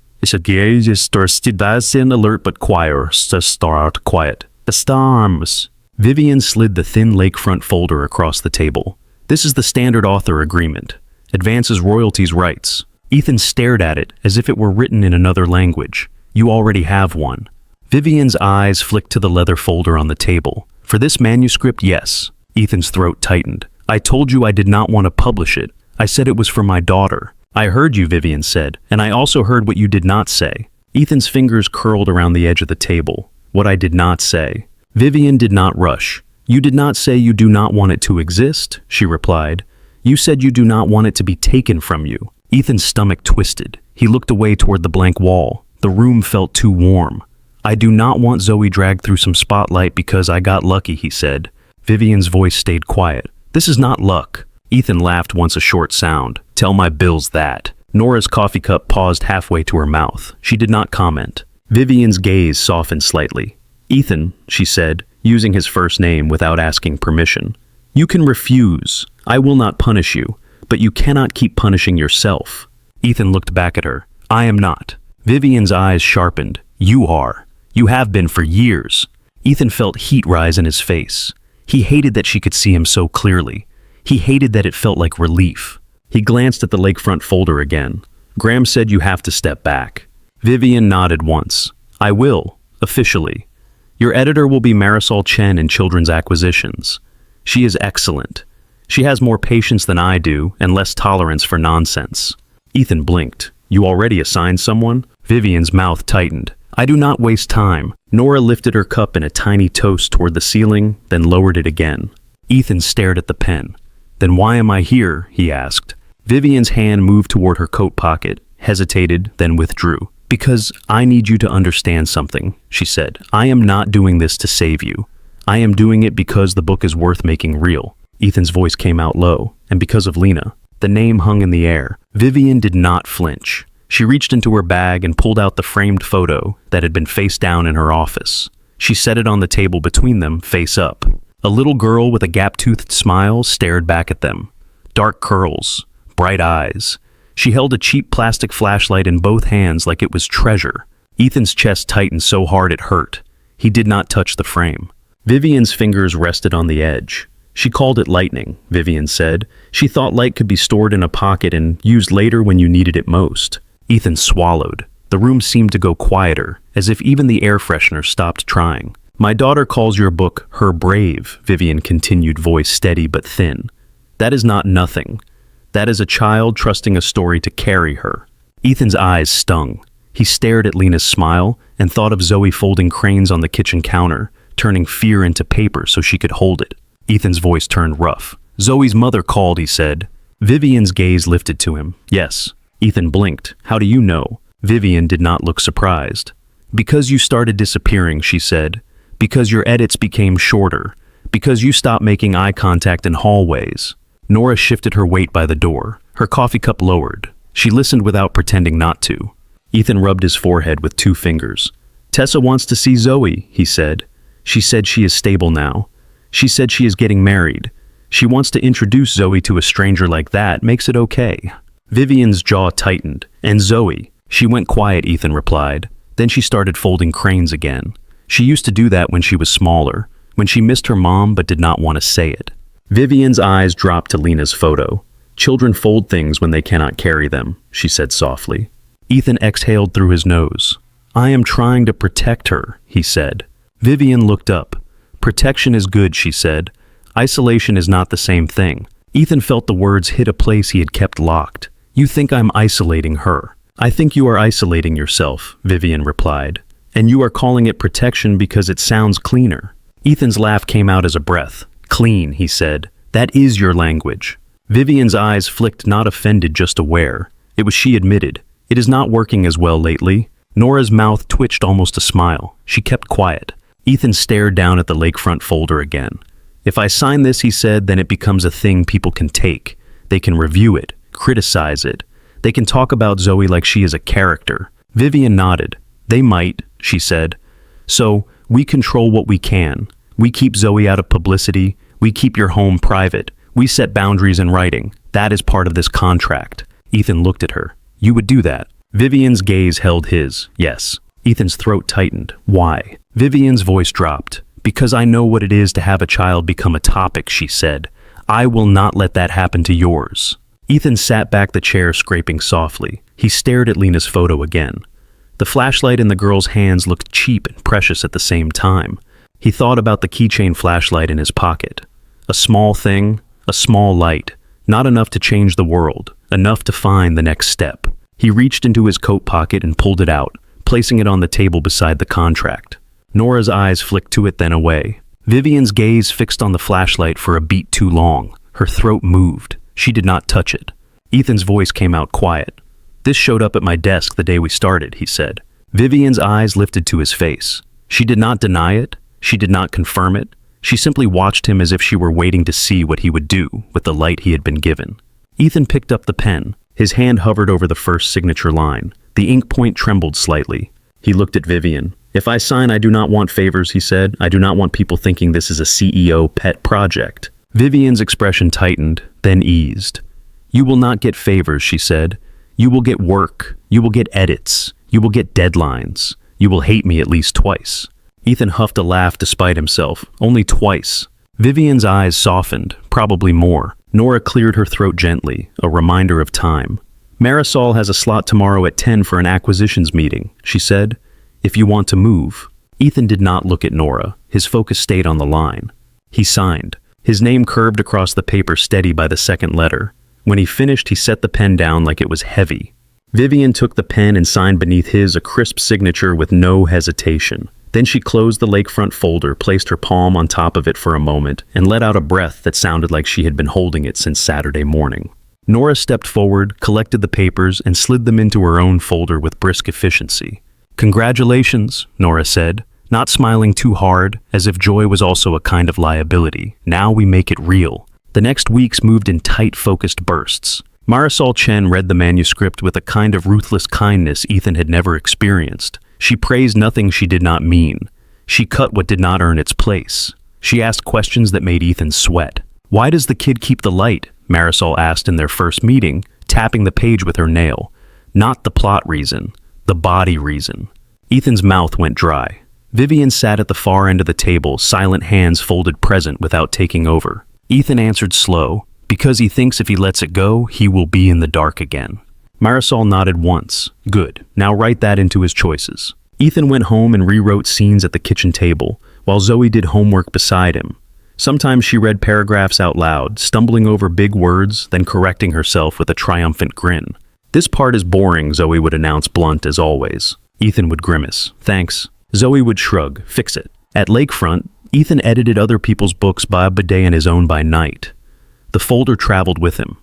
but quiet. The storms. Vivian slid the thin lakefront folder across the table. This is the standard author agreement. Advances royalties rights. Ethan stared at it as if it were written in another language. You already have one. Vivian's eyes flicked to the leather folder on the table. For this manuscript, yes. Ethan's throat tightened. I told you I did not want to publish it. I said it was for my daughter. I heard you, Vivian said, and I also heard what you did not say. Ethan's fingers curled around the edge of the table. What I did not say. Vivian did not rush. You did not say you do not want it to exist, she replied. You said you do not want it to be taken from you. Ethan's stomach twisted. He looked away toward the blank wall. The room felt too warm. I do not want Zoe dragged through some spotlight because I got lucky, he said. Vivian's voice stayed quiet. This is not luck. Ethan laughed once a short sound. Tell my bills that. Nora's coffee cup paused halfway to her mouth. She did not comment. Vivian's gaze softened slightly. Ethan, she said, using his first name without asking permission. You can refuse. I will not punish you, but you cannot keep punishing yourself. Ethan looked back at her. I am not. Vivian's eyes sharpened. You are. You have been for years. Ethan felt heat rise in his face. He hated that she could see him so clearly. He hated that it felt like relief. He glanced at the lakefront folder again. Graham said you have to step back. Vivian nodded once. I will, officially. Your editor will be Marisol Chen in Children's Acquisitions. She is excellent. She has more patience than I do and less tolerance for nonsense. Ethan blinked. You already assigned someone? Vivian's mouth tightened. I do not waste time. Nora lifted her cup in a tiny toast toward the ceiling, then lowered it again. Ethan stared at the pen. Then why am I here? He asked. Vivian's hand moved toward her coat pocket, hesitated, then withdrew. Because I need you to understand something, she said. I am not doing this to save you. I am doing it because the book is worth making real. Ethan's voice came out low, and because of Lena. The name hung in the air. Vivian did not flinch. She reached into her bag and pulled out the framed photo that had been face down in her office. She set it on the table between them, face up. A little girl with a gap-toothed smile stared back at them. Dark curls, bright eyes. She held a cheap plastic flashlight in both hands like it was treasure. Ethan's chest tightened so hard it hurt. He did not touch the frame. Vivian's fingers rested on the edge. She called it lightning, Vivian said. She thought light could be stored in a pocket and used later when you needed it most. Ethan swallowed. The room seemed to go quieter, as if even the air freshener stopped trying. My daughter calls your book her brave, Vivian continued, voice steady but thin. That is not nothing. That is a child trusting a story to carry her. Ethan's eyes stung. He stared at Lena's smile and thought of Zoe folding cranes on the kitchen counter, turning fear into paper so she could hold it. Ethan's voice turned rough. Zoe's mother called, he said. Vivian's gaze lifted to him. Yes. Ethan blinked. How do you know? Vivian did not look surprised. Because you started disappearing, she said. Because your edits became shorter. Because you stopped making eye contact in hallways. Nora shifted her weight by the door. Her coffee cup lowered. She listened without pretending not to. Ethan rubbed his forehead with 2 fingers. Tessa wants to see Zoe, he said. She said she is stable now. She said she is getting married. She wants to introduce Zoe to a stranger like that makes it okay. Vivian's jaw tightened. And Zoe? She went quiet, Ethan replied. Then she started folding cranes again. She used to do that when she was smaller, when she missed her mom but did not want to say it. Vivian's eyes dropped to Lena's photo. Children fold things when they cannot carry them, she said softly. Ethan exhaled through his nose. I am trying to protect her, he said. Vivian looked up. Protection is good, she said. Isolation is not the same thing. Ethan felt the words hit a place he had kept locked. You think I'm isolating her. I think you are isolating yourself, Vivian replied. And you are calling it protection because it sounds cleaner. Ethan's laugh came out as a breath. Clean, he said. That is your language. Vivian's eyes flicked, not offended, just aware. It was she admitted. It is not working as well lately. Nora's mouth twitched almost a smile. She kept quiet. Ethan stared down at the lakefront folder again. If I sign this, he said, then it becomes a thing people can take. They can review it, criticize it. They can talk about Zoe like she is a character. Vivian nodded. They might, she said. So, we control what we can. We keep Zoe out of publicity. We keep your home private. We set boundaries in writing. That is part of this contract. Ethan looked at her. You would do that. Vivian's gaze held his. Yes. Ethan's throat tightened. Why? Vivian's voice dropped. Because I know what it is to have a child become a topic, she said. I will not let that happen to yours. Ethan sat back the chair, scraping softly. He stared at Lena's photo again. The flashlight in the girl's hands looked cheap and precious at the same time. He thought about the keychain flashlight in his pocket. A small thing, A small light, not enough to change the world, enough to find the next step. He reached into his coat pocket and pulled it out, placing it on the table beside the contract. Nora's eyes flicked to it, then away. Vivian's gaze fixed on the flashlight for a beat too long. Her throat moved. She did not touch it. Ethan's voice came out quiet. "This showed up at my desk the day we started," he said. Vivian's eyes lifted to his face. She did not deny it. She did not confirm it. She simply watched him as if she were waiting to see what he would do with the light he had been given. Ethan picked up the pen. His hand hovered over the first signature line. The ink point trembled slightly. He looked at Vivian. "If I sign, I do not want favors," he said. "I do not want people thinking this is a CEO pet project." Vivian's expression tightened, then eased. "You will not get favors," she said. "You will get work. You will get edits. You will get deadlines. You will hate me at least twice." Ethan huffed a laugh despite himself. Only twice. Vivian's eyes softened, probably more. Nora cleared her throat gently, a reminder of time. "Marisol has a slot tomorrow at 10 for an acquisitions meeting," she said. "If you want to move." Ethan did not look at Nora. His focus stayed on the line. He signed. His name curved across the paper, steady by the second letter. When he finished, he set the pen down like it was heavy. Vivian took the pen and signed beneath his a crisp signature with no hesitation. Then she closed the lakefront folder, placed her palm on top of it for a moment, and let out a breath that sounded like she had been holding it since Saturday morning. Nora stepped forward, collected the papers, and slid them into her own folder with brisk efficiency. "Congratulations," Nora said, not smiling too hard, as if joy was also a kind of liability. "Now we make it real." The next weeks moved in tight, focused bursts. Marisol Chen read the manuscript with a kind of ruthless kindness Ethan had never experienced. She praised nothing she did not mean. She cut what did not earn its place. She asked questions that made Ethan sweat. "Why does the kid keep the light?" Marisol asked in their first meeting, tapping the page with her nail. "Not the plot reason, the body reason." Ethan's mouth went dry. Vivian sat at the far end of the table, silent hands folded present without taking over. Ethan answered slow, "Because he thinks if he lets it go, he will be in the dark again." Marisol nodded once. "Good. Now write that into his choices." Ethan went home and rewrote scenes at the kitchen table, while Zoe did homework beside him. Sometimes she read paragraphs out loud, stumbling over big words, then correcting herself with a triumphant grin. "This part is boring," Zoe would announce, blunt as always. Ethan would grimace. "Thanks." Zoe would shrug. "Fix it." At Lakefront, Ethan edited other people's books by day and his own by night. The folder traveled with him.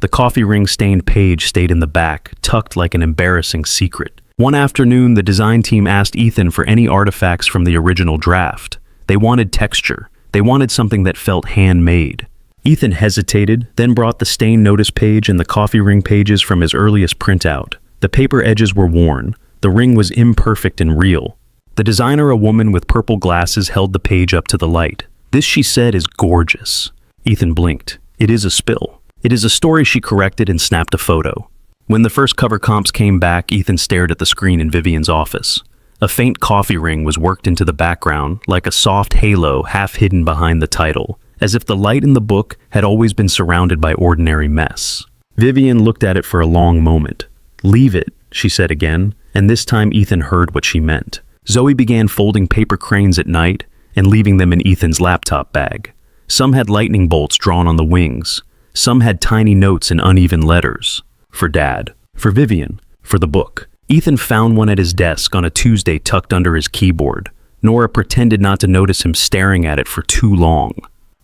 The coffee ring-stained page stayed in the back, tucked like an embarrassing secret. One afternoon, the design team asked Ethan for any artifacts from the original draft. They wanted texture. They wanted something that felt handmade. Ethan hesitated, then brought the stained notice page and the coffee ring pages from his earliest printout. The paper edges were worn. The ring was imperfect and real. The designer, a woman with purple glasses, held the page up to the light. "This," she said, "is gorgeous." Ethan blinked. "It is a spill." "It is a story," she corrected and snapped a photo. When the first cover comps came back, Ethan stared at the screen in Vivian's office. A faint coffee ring was worked into the background, like a soft halo half hidden behind the title, as if the light in the book had always been surrounded by ordinary mess. Vivian looked at it for a long moment. "Leave it," she said again, and this time Ethan heard what she meant. Zoe began folding paper cranes at night and leaving them in Ethan's laptop bag. Some had lightning bolts drawn on the wings. Some had tiny notes in uneven letters. For Dad. For Vivian. For the book. Ethan found one at his desk on a Tuesday tucked under his keyboard. Nora pretended not to notice him staring at it for too long.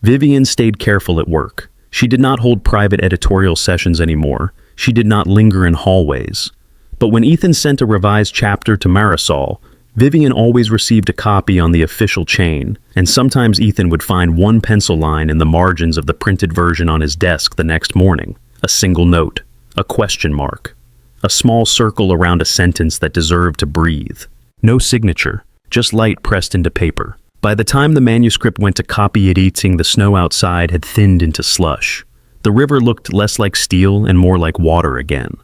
Vivian stayed careful at work. She did not hold private editorial sessions anymore. She did not linger in hallways. But when Ethan sent a revised chapter to Marisol, Vivian always received a copy on the official chain, and sometimes Ethan would find one pencil line in the margins of the printed version on his desk the next morning. A single note. A question mark. A small circle around a sentence that deserved to breathe. No signature, just light pressed into paper. By the time the manuscript went to copy editing, the snow outside had thinned into slush. The river looked less like steel and more like water again.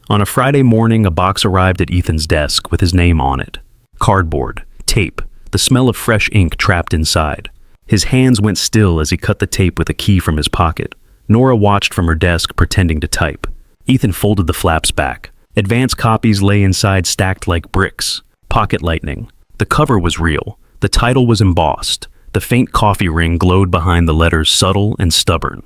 On a Friday morning, a box arrived at Ethan's desk with his name on it. Cardboard, tape, the smell of fresh ink trapped inside. His hands went still as he cut the tape with a key from his pocket. Nora watched from her desk, pretending to type. Ethan folded the flaps back. Advance copies lay inside, stacked like bricks. Pocket lightning. The cover was real. The title was embossed. The faint coffee ring glowed behind the letters, subtle and stubborn.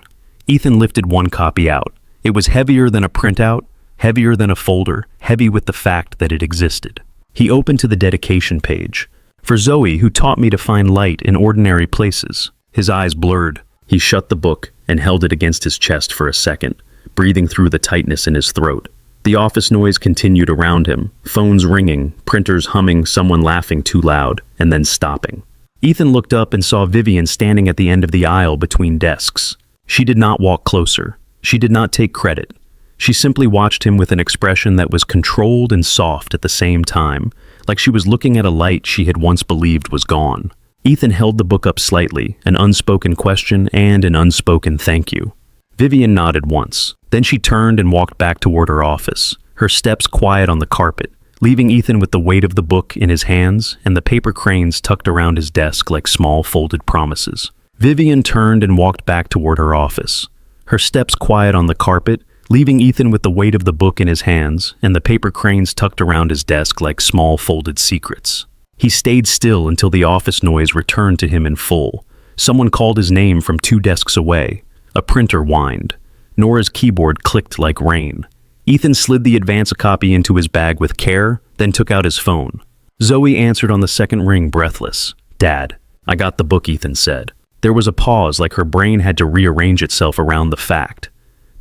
Ethan lifted one copy out. It was heavier than a printout, heavier than a folder, heavy with the fact that it existed. He opened to the dedication page. For Zoe, who taught me to find light in ordinary places. His eyes blurred. He shut the book and held it against his chest for a second, breathing through the tightness in his throat. The office noise continued around him, phones ringing, printers humming, someone laughing too loud, and then stopping. Ethan looked up and saw Vivian standing at the end of the aisle between desks. She did not walk closer. She did not take credit. She simply watched him with an expression that was controlled and soft at the same time, like she was looking at a light she had once believed was gone. Ethan held the book up slightly, an unspoken question and an unspoken thank you. Vivian nodded once. Then she turned and walked back toward her office, her steps quiet on the carpet, leaving Ethan with the weight of the book in his hands and the paper cranes tucked around his desk like small folded promises. Vivian turned and walked back toward her office, her steps quiet on the carpet, leaving Ethan with the weight of the book in his hands and the paper cranes tucked around his desk like small folded secrets. He stayed still until the office noise returned to him in full. Someone called his name from 2 desks away. A printer whined. Nora's keyboard clicked like rain. Ethan slid the advance copy into his bag with care, then took out his phone. Zoe answered on the second ring, breathless. "Dad, I got the book," Ethan said. There was a pause, like her brain had to rearrange itself around the fact.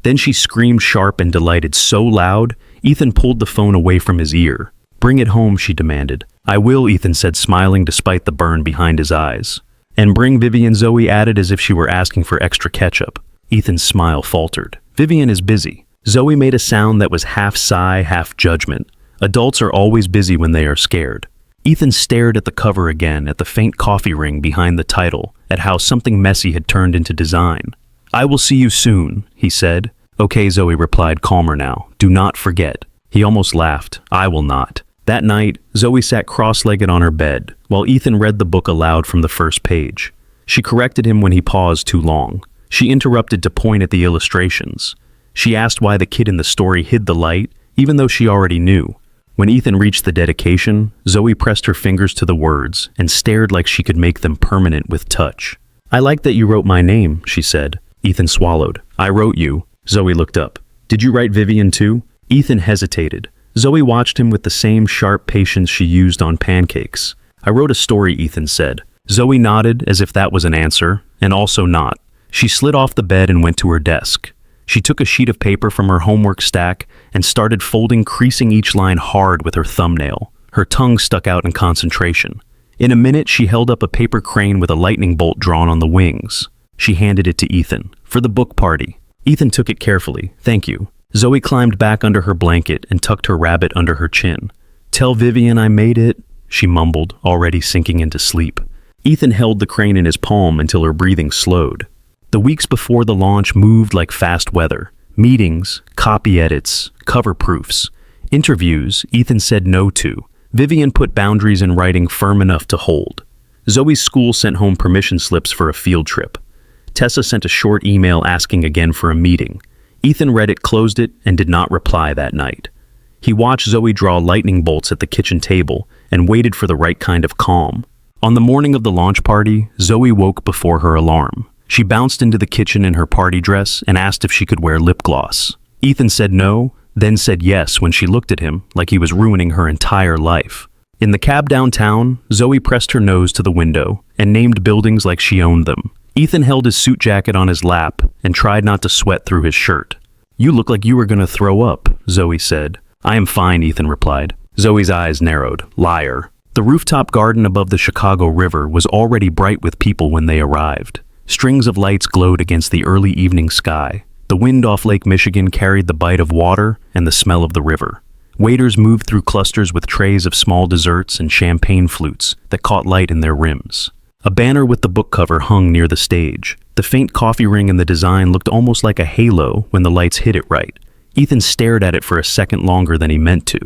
Then she screamed sharp and delighted so loud, Ethan pulled the phone away from his ear. "Bring it home," she demanded. "I will," Ethan said, smiling despite the burn behind his eyes. "And bring Vivian," Zoe added as if she were asking for extra ketchup. Ethan's smile faltered. "Vivian is busy." Zoe made a sound that was half sigh, half judgment. Adults are always busy when they are scared. Ethan stared at the cover again, at the faint coffee ring behind the title, at how something messy had turned into design. "I will see you soon," he said. "Okay," Zoe replied, calmer now. "Do not forget." He almost laughed. "I will not." That night, Zoe sat cross-legged on her bed, while Ethan read the book aloud from the first page. She corrected him when he paused too long. She interrupted to point at the illustrations. She asked why the kid in the story hid the light, even though she already knew. When Ethan reached the dedication, Zoe pressed her fingers to the words and stared like she could make them permanent with touch. "I like that you wrote my name," she said. Ethan swallowed. "I wrote you." Zoe looked up. "Did you write Vivian too?" Ethan hesitated. Zoe watched him with the same sharp patience she used on pancakes. "I wrote a story," Ethan said. Zoe nodded as if that was an answer, and also not. She slid off the bed and went to her desk. She took a sheet of paper from her homework stack and started folding, creasing each line hard with her thumbnail. Her tongue stuck out in concentration. In a minute, she held up a paper crane with a lightning bolt drawn on the wings. She handed it to Ethan. "For the book party." Ethan took it carefully. "Thank you." Zoe climbed back under her blanket and tucked her rabbit under her chin. "Tell Vivian I made it," she mumbled, already sinking into sleep. Ethan held the crane in his palm until her breathing slowed. The weeks before the launch moved like fast weather. Meetings, copy edits, cover proofs. Interviews Ethan said no to. Vivian put boundaries in writing firm enough to hold. Zoe's school sent home permission slips for a field trip. Tessa sent a short email asking again for a meeting. Ethan read it, closed it, and did not reply that night. He watched Zoe draw lightning bolts at the kitchen table and waited for the right kind of calm. On the morning of the launch party, Zoe woke before her alarm. She bounced into the kitchen in her party dress and asked if she could wear lip gloss. Ethan said no, then said yes when she looked at him like he was ruining her entire life. In the cab downtown, Zoe pressed her nose to the window and named buildings like she owned them. Ethan held his suit jacket on his lap and tried not to sweat through his shirt. "You look like you were going to throw up," Zoe said. "I am fine," Ethan replied. Zoe's eyes narrowed. Liar. The rooftop garden above the Chicago River was already bright with people when they arrived. Strings of lights glowed against the early evening sky. The wind off Lake Michigan carried the bite of water and the smell of the river. Waiters moved through clusters with trays of small desserts and champagne flutes that caught light in their rims. A banner with the book cover hung near the stage. The faint coffee ring in the design looked almost like a halo when the lights hit it right. Ethan stared at it for a second longer than he meant to.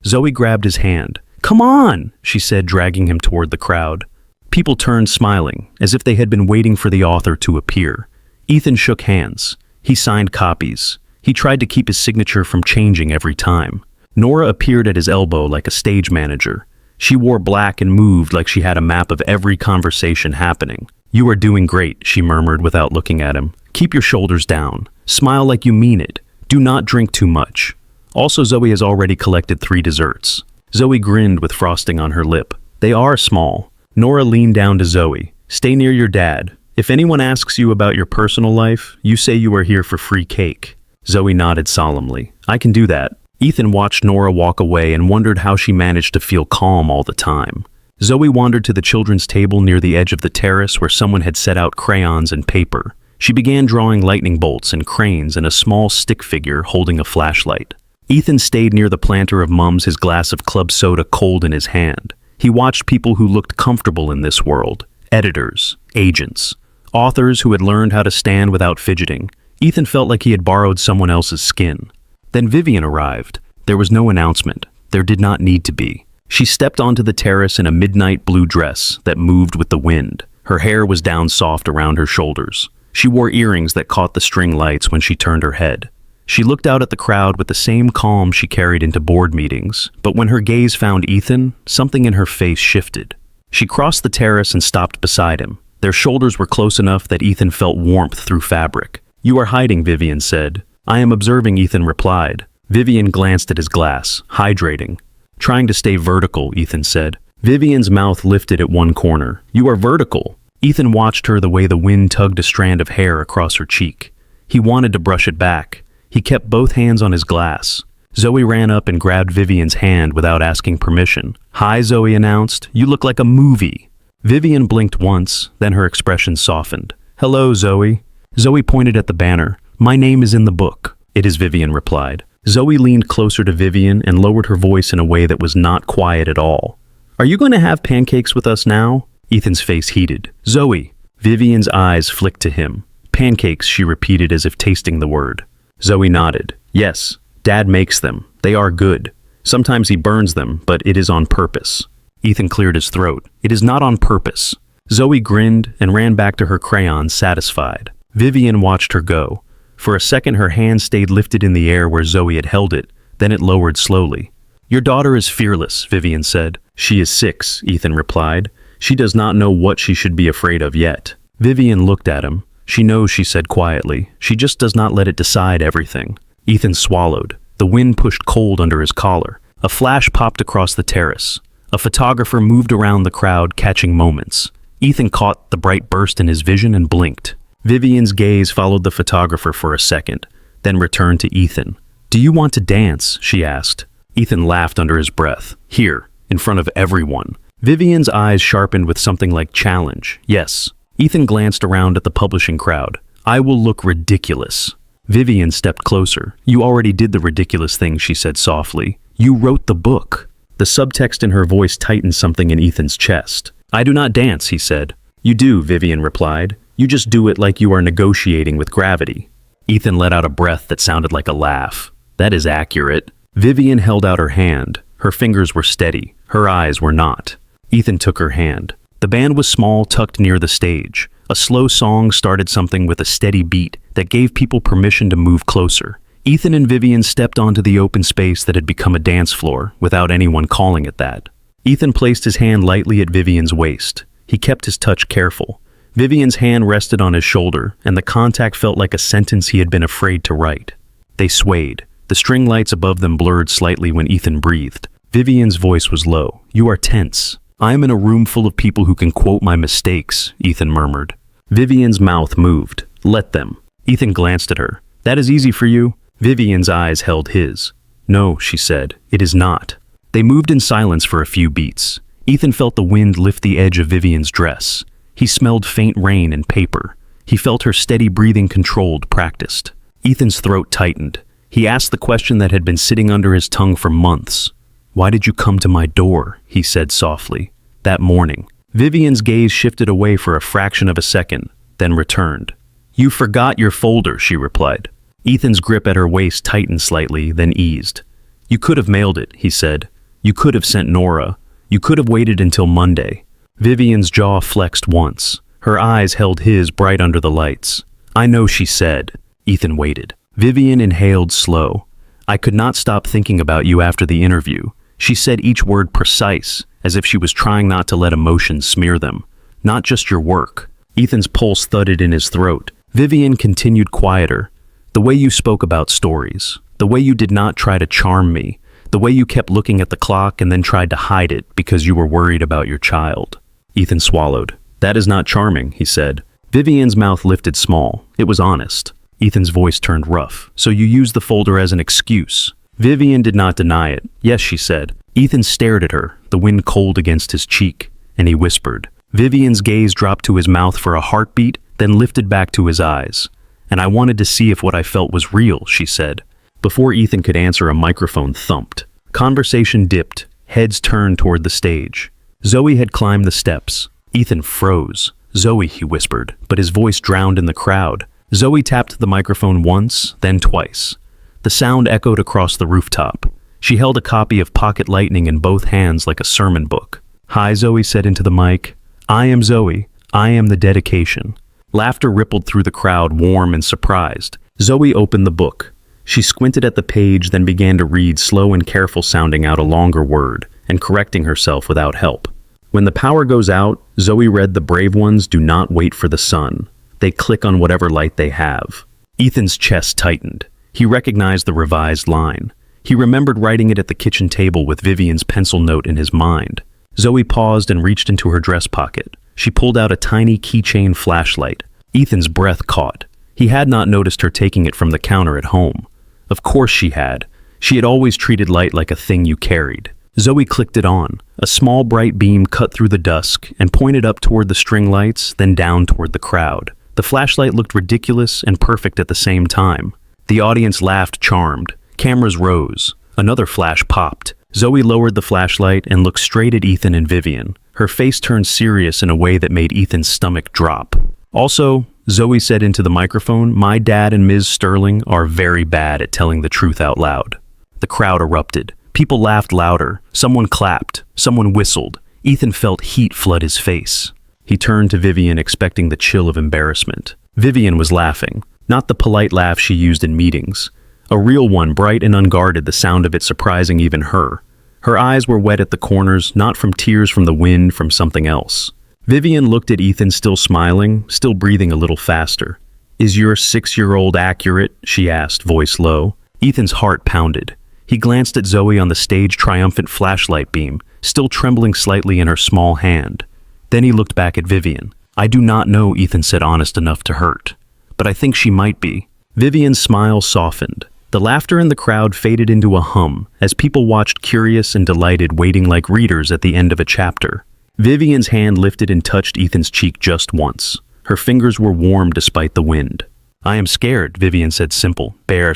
Zoe grabbed his hand. "Come on," she said, dragging him toward the crowd. People turned, smiling, as if they had been waiting for the author to appear. Ethan shook hands. He signed copies. He tried to keep his signature from changing every time. Nora appeared at his elbow like a stage manager. She wore black and moved like she had a map of every conversation happening. "You are doing great," she murmured without looking at him. Keep your shoulders down. Smile like you mean it. Do not drink too much. Also, Zoe has already collected 3 desserts. Zoe grinned with frosting on her lip. They are small. Nora leaned down to Zoe. Stay near your dad. If anyone asks you about your personal life, you say you are here for free cake. Zoe nodded solemnly. I can do that. Ethan watched Nora walk away and wondered how she managed to feel calm all the time. Zoe wandered to the children's table near the edge of the terrace where someone had set out crayons and paper. She began drawing lightning bolts and cranes and a small stick figure holding a flashlight. Ethan stayed near the planter of mums, his glass of club soda cold in his hand. He watched people who looked comfortable in this world. Editors, agents, authors who had learned how to stand without fidgeting. Ethan felt like he had borrowed someone else's skin. Then Vivian arrived. There was no announcement. There did not need to be. She stepped onto the terrace in a midnight blue dress that moved with the wind. Her hair was down soft around her shoulders. She wore earrings that caught the string lights when she turned her head. She looked out at the crowd with the same calm she carried into board meetings, but when her gaze found Ethan, something in her face shifted. She crossed the terrace and stopped beside him. Their shoulders were close enough that Ethan felt warmth through fabric. You are hiding, Vivian said. I am observing, Ethan replied. Vivian glanced at his glass, hydrating. Trying to stay vertical, Ethan said. Vivian's mouth lifted at one corner. You are vertical. Ethan watched her the way the wind tugged a strand of hair across her cheek. He wanted to brush it back. He kept both hands on his glass. Zoe ran up and grabbed Vivian's hand without asking permission. Hi, Zoe announced. You look like a movie. Vivian blinked once, then her expression softened. Hello, Zoe. Zoe pointed at the banner. My name is in the book. It is, Vivian replied. Zoe leaned closer to Vivian and lowered her voice in a way that was not quiet at all. Are you going to have pancakes with us now? Ethan's face heated. Zoe. Vivian's eyes flicked to him. Pancakes, she repeated as if tasting the word. Zoe nodded. Yes, Dad makes them. They are good. Sometimes he burns them, but it is on purpose. Ethan cleared his throat. It is not on purpose. Zoe grinned and ran back to her crayon, satisfied. Vivian watched her go. For a second, her hand stayed lifted in the air where Zoe had held it. Then it lowered slowly. Your daughter is fearless, Vivian said. She is 6, Ethan replied. She does not know what she should be afraid of yet. Vivian looked at him. She knows, she said quietly. She just does not let it decide everything. Ethan swallowed. The wind pushed cold under his collar. A flash popped across the terrace. A photographer moved around the crowd, catching moments. Ethan caught the bright burst in his vision and blinked. Vivian's gaze followed the photographer for a second, then returned to Ethan. Do you want to dance? She asked. Ethan laughed under his breath. Here, in front of everyone. Vivian's eyes sharpened with something like challenge. Yes. Ethan glanced around at the publishing crowd. I will look ridiculous. Vivian stepped closer. You already did the ridiculous thing, she said softly. You wrote the book. The subtext in her voice tightened something in Ethan's chest. I do not dance, he said. You do, Vivian replied. You just do it like you are negotiating with gravity. Ethan let out a breath that sounded like a laugh. That is accurate. Vivian held out her hand. Her fingers were steady. Her eyes were not. Ethan took her hand. The band was small, tucked near the stage. A slow song started something with a steady beat that gave people permission to move closer. Ethan and Vivian stepped onto the open space that had become a dance floor without anyone calling it that. Ethan placed his hand lightly at Vivian's waist. He kept his touch careful. Vivian's hand rested on his shoulder, and the contact felt like a sentence he had been afraid to write. They swayed. The string lights above them blurred slightly when Ethan breathed. Vivian's voice was low. You are tense. I am in a room full of people who can quote my mistakes, Ethan murmured. Vivian's mouth moved. Let them. Ethan glanced at her. That is easy for you? Vivian's eyes held his. No, she said. It is not. They moved in silence for a few beats. Ethan felt the wind lift the edge of Vivian's dress. He smelled faint rain and paper. He felt her steady breathing, controlled, practiced. Ethan's throat tightened. He asked the question that had been sitting under his tongue for months. Why did you come to my door? He said softly. That morning. Vivian's gaze shifted away for a fraction of a second, then returned. You forgot your folder, she replied. Ethan's grip at her waist tightened slightly, then eased. You could have mailed it, he said. You could have sent Nora. You could have waited until Monday. Vivian's jaw flexed once. Her eyes held his bright under the lights. I know, she said. Ethan waited. Vivian inhaled slow. I could not stop thinking about you after the interview. She said each word precise, as if she was trying not to let emotions smear them. Not just your work. Ethan's pulse thudded in his throat. Vivian continued quieter. The way you spoke about stories, the way you did not try to charm me, the way you kept looking at the clock and then tried to hide it because you were worried about your child. Ethan swallowed. That is not charming, he said. Vivian's mouth lifted small. It was honest. Ethan's voice turned rough. So you used the folder as an excuse. Vivian did not deny it. Yes, she said. Ethan stared at her, the wind cold against his cheek, and he whispered. Vivian's gaze dropped to his mouth for a heartbeat, then lifted back to his eyes. And I wanted to see if what I felt was real, she said. Before Ethan could answer, a microphone thumped. Conversation dipped, heads turned toward the stage. Zoe had climbed the steps. Ethan froze. Zoe, he whispered, but his voice drowned in the crowd. Zoe tapped the microphone once, then twice. The sound echoed across the rooftop. She held a copy of Pocket Lightning in both hands like a sermon book. Hi, Zoe said into the mic. I am Zoe. I am the dedication. Laughter rippled through the crowd, warm and surprised. Zoe opened the book. She squinted at the page, then began to read, slow and careful, sounding out a longer word, and correcting herself without help. When the power goes out, Zoe read, the brave ones do not wait for the sun. They click on whatever light they have. Ethan's chest tightened. He recognized the revised line. He remembered writing it at the kitchen table with Vivian's pencil note in his mind. Zoe paused and reached into her dress pocket. She pulled out a tiny keychain flashlight. Ethan's breath caught. He had not noticed her taking it from the counter at home. Of course she had. She had always treated light like a thing you carried. Zoe clicked it on. A small bright beam cut through the dusk and pointed up toward the string lights, then down toward the crowd. The flashlight looked ridiculous and perfect at the same time. The audience laughed, charmed. Cameras rose. Another flash popped. Zoe lowered the flashlight and looked straight at Ethan and Vivian. Her face turned serious in a way that made Ethan's stomach drop. Also, Zoe said into the microphone, my dad and Ms. Sterling are very bad at telling the truth out loud. The crowd erupted. People laughed louder. Someone clapped. Someone whistled. Ethan felt heat flood his face. He turned to Vivian, expecting the chill of embarrassment. Vivian was laughing. Not the polite laugh she used in meetings. A real one, bright and unguarded, the sound of it surprising even her. Her eyes were wet at the corners, not from tears from the wind, from something else. Vivian looked at Ethan, still smiling, still breathing a little faster. Is your 6-year-old accurate? She asked, voice low. Ethan's heart pounded. He glanced at Zoe on the stage triumphant flashlight beam, still trembling slightly in her small hand. Then he looked back at Vivian. I do not know, Ethan said, honest enough to hurt. But I think she might be. Vivian's smile softened. The laughter in the crowd faded into a hum as people watched, curious and delighted, waiting like readers at the end of a chapter. Vivian's hand lifted and touched Ethan's cheek just once. Her fingers were warm despite the wind. I am scared, Vivian said, simple. Bear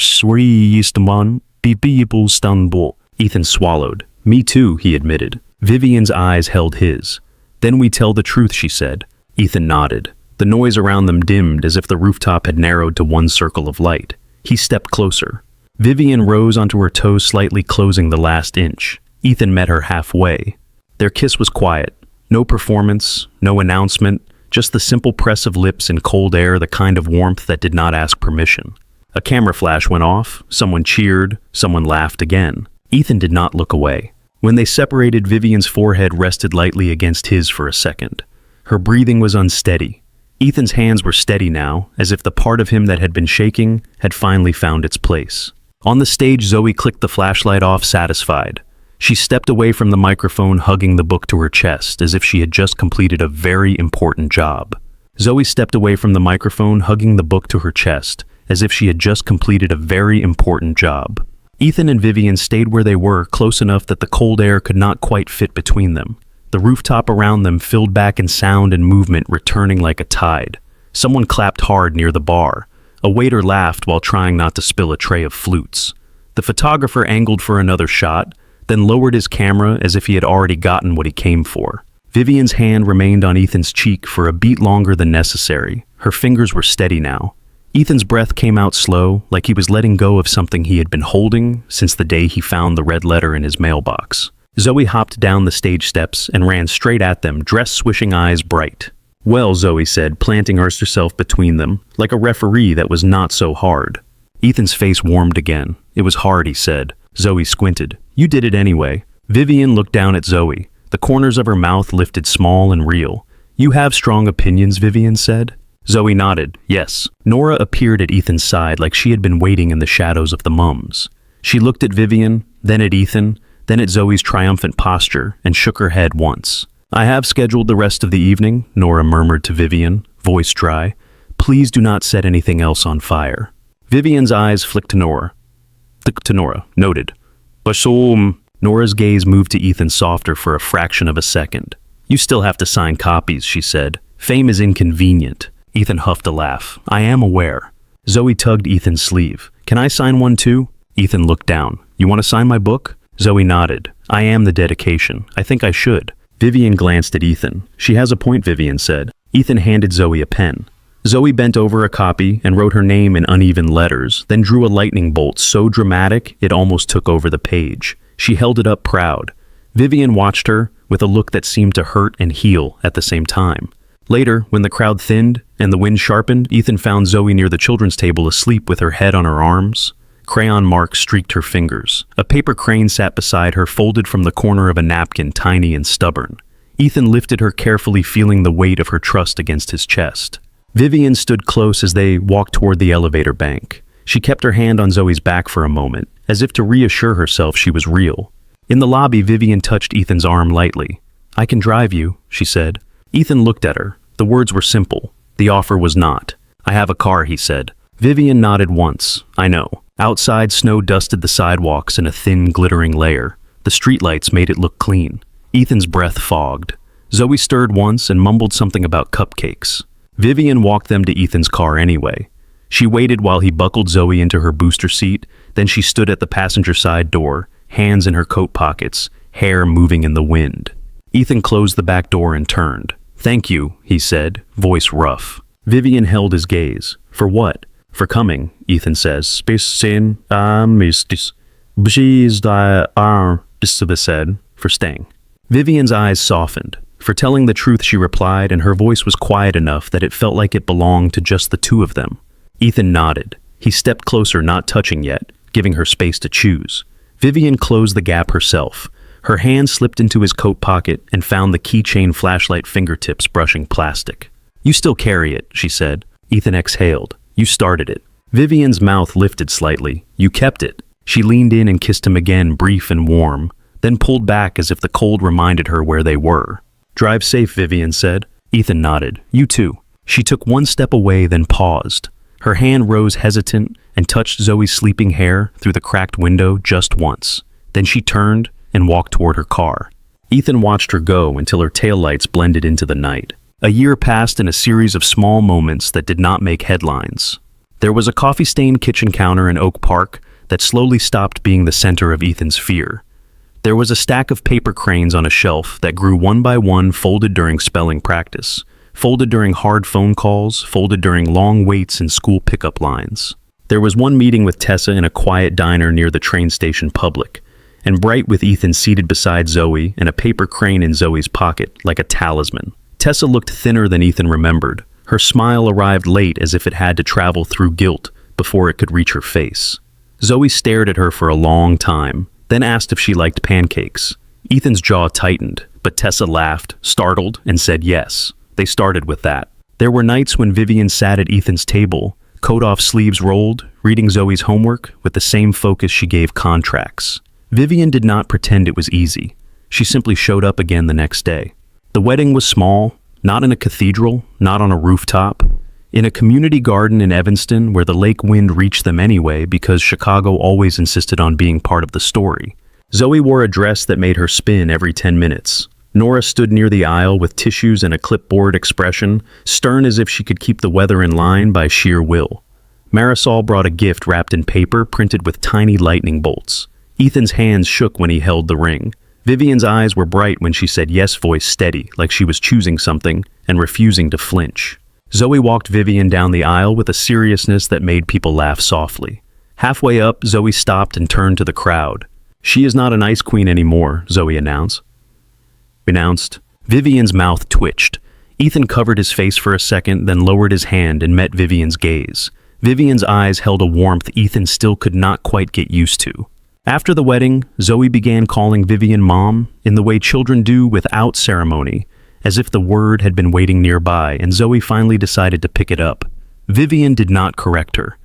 Ethan swallowed. Me too, he admitted. Vivian's eyes held his. Then we tell the truth, she said. Ethan nodded. The noise around them dimmed as if the rooftop had narrowed to one circle of light. He stepped closer. Vivian rose onto her toes, slightly closing the last inch. Ethan met her halfway. Their kiss was quiet. No performance, no announcement, just the simple press of lips in cold air, the kind of warmth that did not ask permission. A camera flash went off. Someone cheered. Someone laughed again. Ethan did not look away. When they separated, Vivian's forehead rested lightly against his for a second. Her breathing was unsteady. Ethan's hands were steady now, as if the part of him that had been shaking had finally found its place. On the stage, Zoe clicked the flashlight off, satisfied. She stepped away from the microphone, hugging the book to her chest, as if she had just completed a very important job. Zoe stepped away from the microphone, hugging the book to her chest, as if she had just completed a very important job. Ethan and Vivian stayed where they were, close enough that the cold air could not quite fit between them. The rooftop around them filled back in sound and movement, returning like a tide. Someone clapped hard near the bar. A waiter laughed while trying not to spill a tray of flutes. The photographer angled for another shot, then lowered his camera as if he had already gotten what he came for. Vivian's hand remained on Ethan's cheek for a beat longer than necessary. Her fingers were steady now. Ethan's breath came out slow, like he was letting go of something he had been holding since the day he found the red letter in his mailbox. Zoe hopped down the stage steps and ran straight at them, dress swishing, eyes bright. Well, Zoe said, planting herself between them, like a referee that was not so hard. Ethan's face warmed again. It was hard, he said. Zoe squinted. You did it anyway. Vivian looked down at Zoe. The corners of her mouth lifted small and real. You have strong opinions, Vivian said. Zoe nodded. Yes. Nora appeared at Ethan's side like she had been waiting in the shadows of the mums. She looked at Vivian, then at Ethan, then at Zoe's triumphant posture, and shook her head once. I have scheduled the rest of the evening, Nora murmured to Vivian, voice dry. Please do not set anything else on fire. Vivian's eyes flicked to Nora. Noted. Basoom. Nora's gaze moved to Ethan softer for a fraction of a second. You still have to sign copies, she said. Fame is inconvenient. Ethan huffed a laugh. I am aware. Zoe tugged Ethan's sleeve. Can I sign one too? Ethan looked down. You want to sign my book? Zoe nodded. I am the dedication. I think I should. Vivian glanced at Ethan. She has a point, Vivian said. Ethan handed Zoe a pen. Zoe bent over a copy and wrote her name in uneven letters, then drew a lightning bolt so dramatic it almost took over the page. She held it up proud. Vivian watched her with a look that seemed to hurt and heal at the same time. Later, when the crowd thinned and the wind sharpened, Ethan found Zoe near the children's table asleep with her head on her arms. Crayon marks streaked her fingers. A paper crane sat beside her, folded from the corner of a napkin, tiny and stubborn. Ethan lifted her carefully, feeling the weight of her trust against his chest. Vivian stood close as they walked toward the elevator bank. She kept her hand on Zoe's back for a moment, as if to reassure herself she was real. In the lobby, Vivian touched Ethan's arm lightly. I can drive you, she said. Ethan looked at her. The words were simple. The offer was not. I have a car, he said. Vivian nodded once. I know. Outside, snow dusted the sidewalks in a thin, glittering layer. The streetlights made it look clean. Ethan's breath fogged. Zoe stirred once and mumbled something about cupcakes. Vivian walked them to Ethan's car anyway. She waited while he buckled Zoe into her booster seat, then she stood at the passenger side door, hands in her coat pockets, hair moving in the wind. Ethan closed the back door and turned. Thank you, he said, voice rough. Vivian held his gaze. For what? For coming, Ethan says. Said. For staying. Vivian's eyes softened. For telling the truth, she replied, and her voice was quiet enough that it felt like it belonged to just the two of them. Ethan nodded. He stepped closer, not touching yet, giving her space to choose. Vivian closed the gap herself. Her hand slipped into his coat pocket and found the keychain flashlight fingertips brushing plastic. You still carry it, she said. Ethan exhaled. You started it. Vivian's mouth lifted slightly. You kept it. She leaned in and kissed him again, brief and warm, then pulled back as if the cold reminded her where they were. Drive safe, Vivian said. Ethan nodded. You too. She took one step away, then paused. Her hand rose hesitant and touched Zoe's sleeping hair through the cracked window just once. Then she turned and walked toward her car. Ethan watched her go until her taillights blended into the night. A year passed in a series of small moments that did not make headlines. There was a coffee-stained kitchen counter in Oak Park that slowly stopped being the center of Ethan's fear. There was a stack of paper cranes on a shelf that grew one by one, folded during spelling practice, folded during hard phone calls, folded during long waits in school pickup lines. There was one meeting with Tessa in a quiet diner near the train station public, and bright with Ethan seated beside Zoe and a paper crane in Zoe's pocket like a talisman. Tessa looked thinner than Ethan remembered. Her smile arrived late, as if it had to travel through guilt before it could reach her face. Zoe stared at her for a long time, then asked if she liked pancakes. Ethan's jaw tightened, but Tessa laughed, startled, and said yes. They started with that. There were nights when Vivian sat at Ethan's table, coat off, sleeves rolled, reading Zoe's homework with the same focus she gave contracts. Vivian did not pretend it was easy. She simply showed up again the next day. The wedding was small, not in a cathedral, not on a rooftop. In a community garden in Evanston where the lake wind reached them anyway because Chicago always insisted on being part of the story. Zoe wore a dress that made her spin every 10 minutes. Nora stood near the aisle with tissues and a clipboard expression, stern as if she could keep the weather in line by sheer will. Marisol brought a gift wrapped in paper printed with tiny lightning bolts. Ethan's hands shook when he held the ring. Vivian's eyes were bright when she said yes, voice steady, like she was choosing something and refusing to flinch. Zoe walked Vivian down the aisle with a seriousness that made people laugh softly. Halfway up, Zoe stopped and turned to the crowd. She is not an ice queen anymore, Zoe announced. Vivian's mouth twitched. Ethan covered his face for a second, then lowered his hand and met Vivian's gaze. Vivian's eyes held a warmth Ethan still could not quite get used to. After the wedding, Zoe began calling Vivian Mom in the way children do without ceremony, as if the word had been waiting nearby, and Zoe finally decided to pick it up. Vivian did not correct her.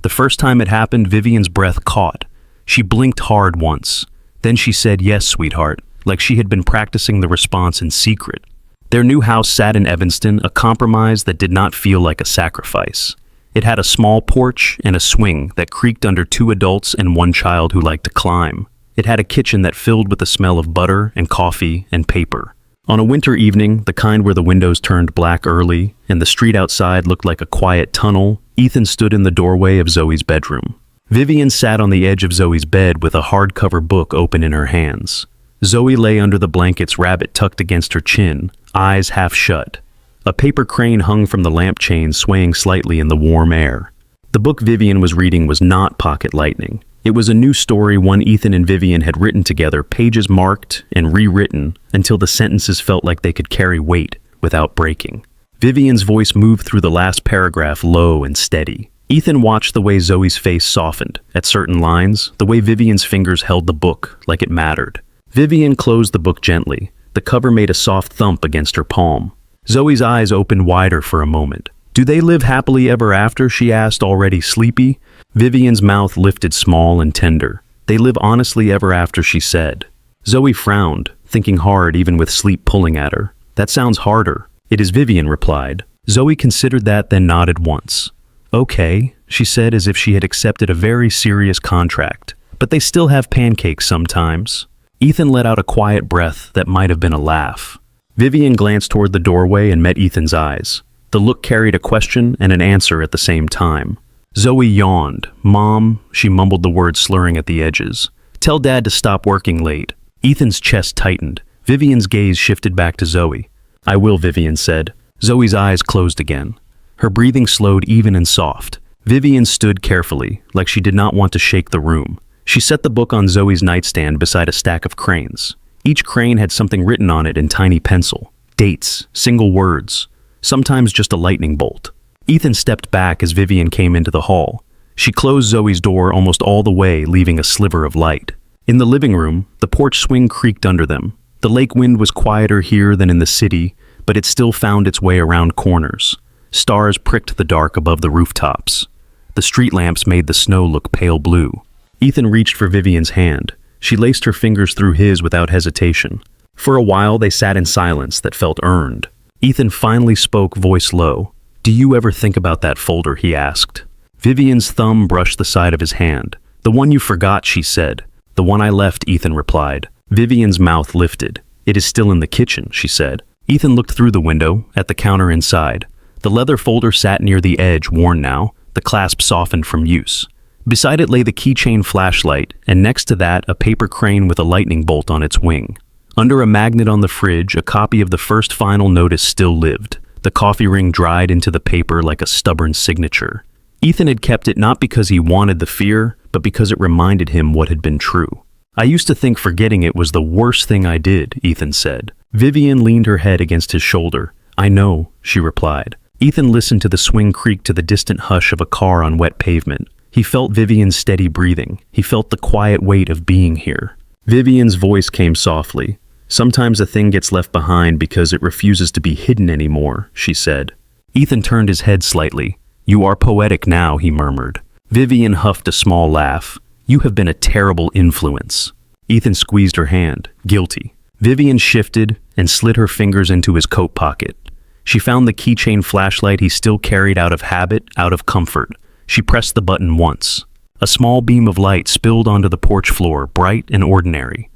The first time it happened, Vivian's breath caught. She blinked hard once. Then she said, "Yes, sweetheart," like she had been practicing the response in secret. Their new house sat in Evanston, a compromise that did not feel like a sacrifice. It had a small porch and a swing that creaked under 2 adults and 1 child who liked to climb. It had a kitchen that filled with the smell of butter and coffee and paper. On a winter evening, the kind where the windows turned black early and the street outside looked like a quiet tunnel, Ethan stood in the doorway of Zoe's bedroom. Vivian sat on the edge of Zoe's bed with a hardcover book open in her hands. Zoe lay under the blankets, rabbit tucked against her chin, eyes half shut. A paper crane hung from the lamp chain, swaying slightly in the warm air. The book Vivian was reading was not Pocket Lightning. It was a new story, one Ethan and Vivian had written together, pages marked and rewritten until the sentences felt like they could carry weight without breaking. Vivian's voice moved through the last paragraph, low and steady. Ethan watched the way Zoe's face softened at certain lines, the way Vivian's fingers held the book like it mattered. Vivian closed the book gently. The cover made a soft thump against her palm. Zoe's eyes opened wider for a moment. "Do they live happily ever after?" she asked, already sleepy. Vivian's mouth lifted, small and tender. "They live honestly ever after," she said. Zoe frowned, thinking hard even with sleep pulling at her. "That sounds harder." "It is," Vivian replied. Zoe considered that, then nodded once. "Okay," she said, as if she had accepted a very serious contract. "But they still have pancakes sometimes." Ethan let out a quiet breath that might have been a laugh. Vivian glanced toward the doorway and met Ethan's eyes. The look carried a question and an answer at the same time. Zoe yawned. "Mom," she mumbled the words, slurring at the edges. "Tell Dad to stop working late." Ethan's chest tightened. Vivian's gaze shifted back to Zoe. "I will," Vivian said. Zoe's eyes closed again. Her breathing slowed, even and soft. Vivian stood carefully, like she did not want to shake the room. She set the book on Zoe's nightstand beside a stack of cranes. Each crane had something written on it in tiny pencil. Dates, single words, sometimes just a lightning bolt. Ethan stepped back as Vivian came into the hall. She closed Zoe's door almost all the way, leaving a sliver of light. In the living room, the porch swing creaked under them. The lake wind was quieter here than in the city, but it still found its way around corners. Stars pricked the dark above the rooftops. The street lamps made the snow look pale blue. Ethan reached for Vivian's hand. She laced her fingers through his without hesitation. For a while, they sat in silence that felt earned. Ethan finally spoke, voice low. "Do you ever think about that folder?" he asked. Vivian's thumb brushed the side of his hand. "The one you forgot," she said. "The one I left," Ethan replied. Vivian's mouth lifted. "It is still in the kitchen," she said. Ethan looked through the window, at the counter inside. The leather folder sat near the edge, worn now, the clasp softened from use. Beside it lay the keychain flashlight, and next to that, a paper crane with a lightning bolt on its wing. Under a magnet on the fridge, a copy of the first final notice still lived. The coffee ring dried into the paper like a stubborn signature. Ethan had kept it not because he wanted the fear, but because it reminded him what had been true. "I used to think forgetting it was the worst thing I did," Ethan said. Vivian leaned her head against his shoulder. "I know," she replied. Ethan listened to the swing creak, to the distant hush of a car on wet pavement. He felt Vivian's steady breathing. He felt the quiet weight of being here. Vivian's voice came softly. "Sometimes a thing gets left behind because it refuses to be hidden anymore," she said. Ethan turned his head slightly. "You are poetic now," he murmured. Vivian huffed a small laugh. "You have been a terrible influence." Ethan squeezed her hand, guilty. Vivian shifted and slid her fingers into his coat pocket. She found the keychain flashlight he still carried, out of habit, out of comfort. She pressed the button once. A small beam of light spilled onto the porch floor, bright and ordinary.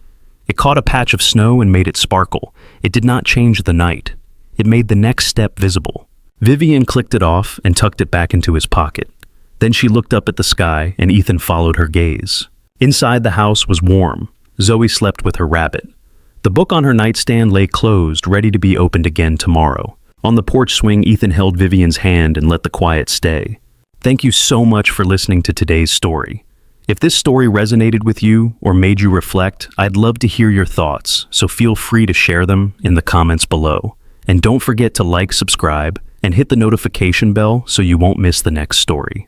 It caught a patch of snow and made it sparkle. It did not change the night. It made the next step visible. Vivian clicked it off and tucked it back into his pocket. Then she looked up at the sky, and Ethan followed her gaze. Inside, the house was warm. Zoe slept with her rabbit. The book on her nightstand lay closed, ready to be opened again tomorrow. On the porch swing, Ethan held Vivian's hand and let the quiet stay. Thank you so much for listening to today's story. If this story resonated with you or made you reflect, I'd love to hear your thoughts, so feel free to share them in the comments below. And don't forget to like, subscribe, and hit the notification bell so you won't miss the next story.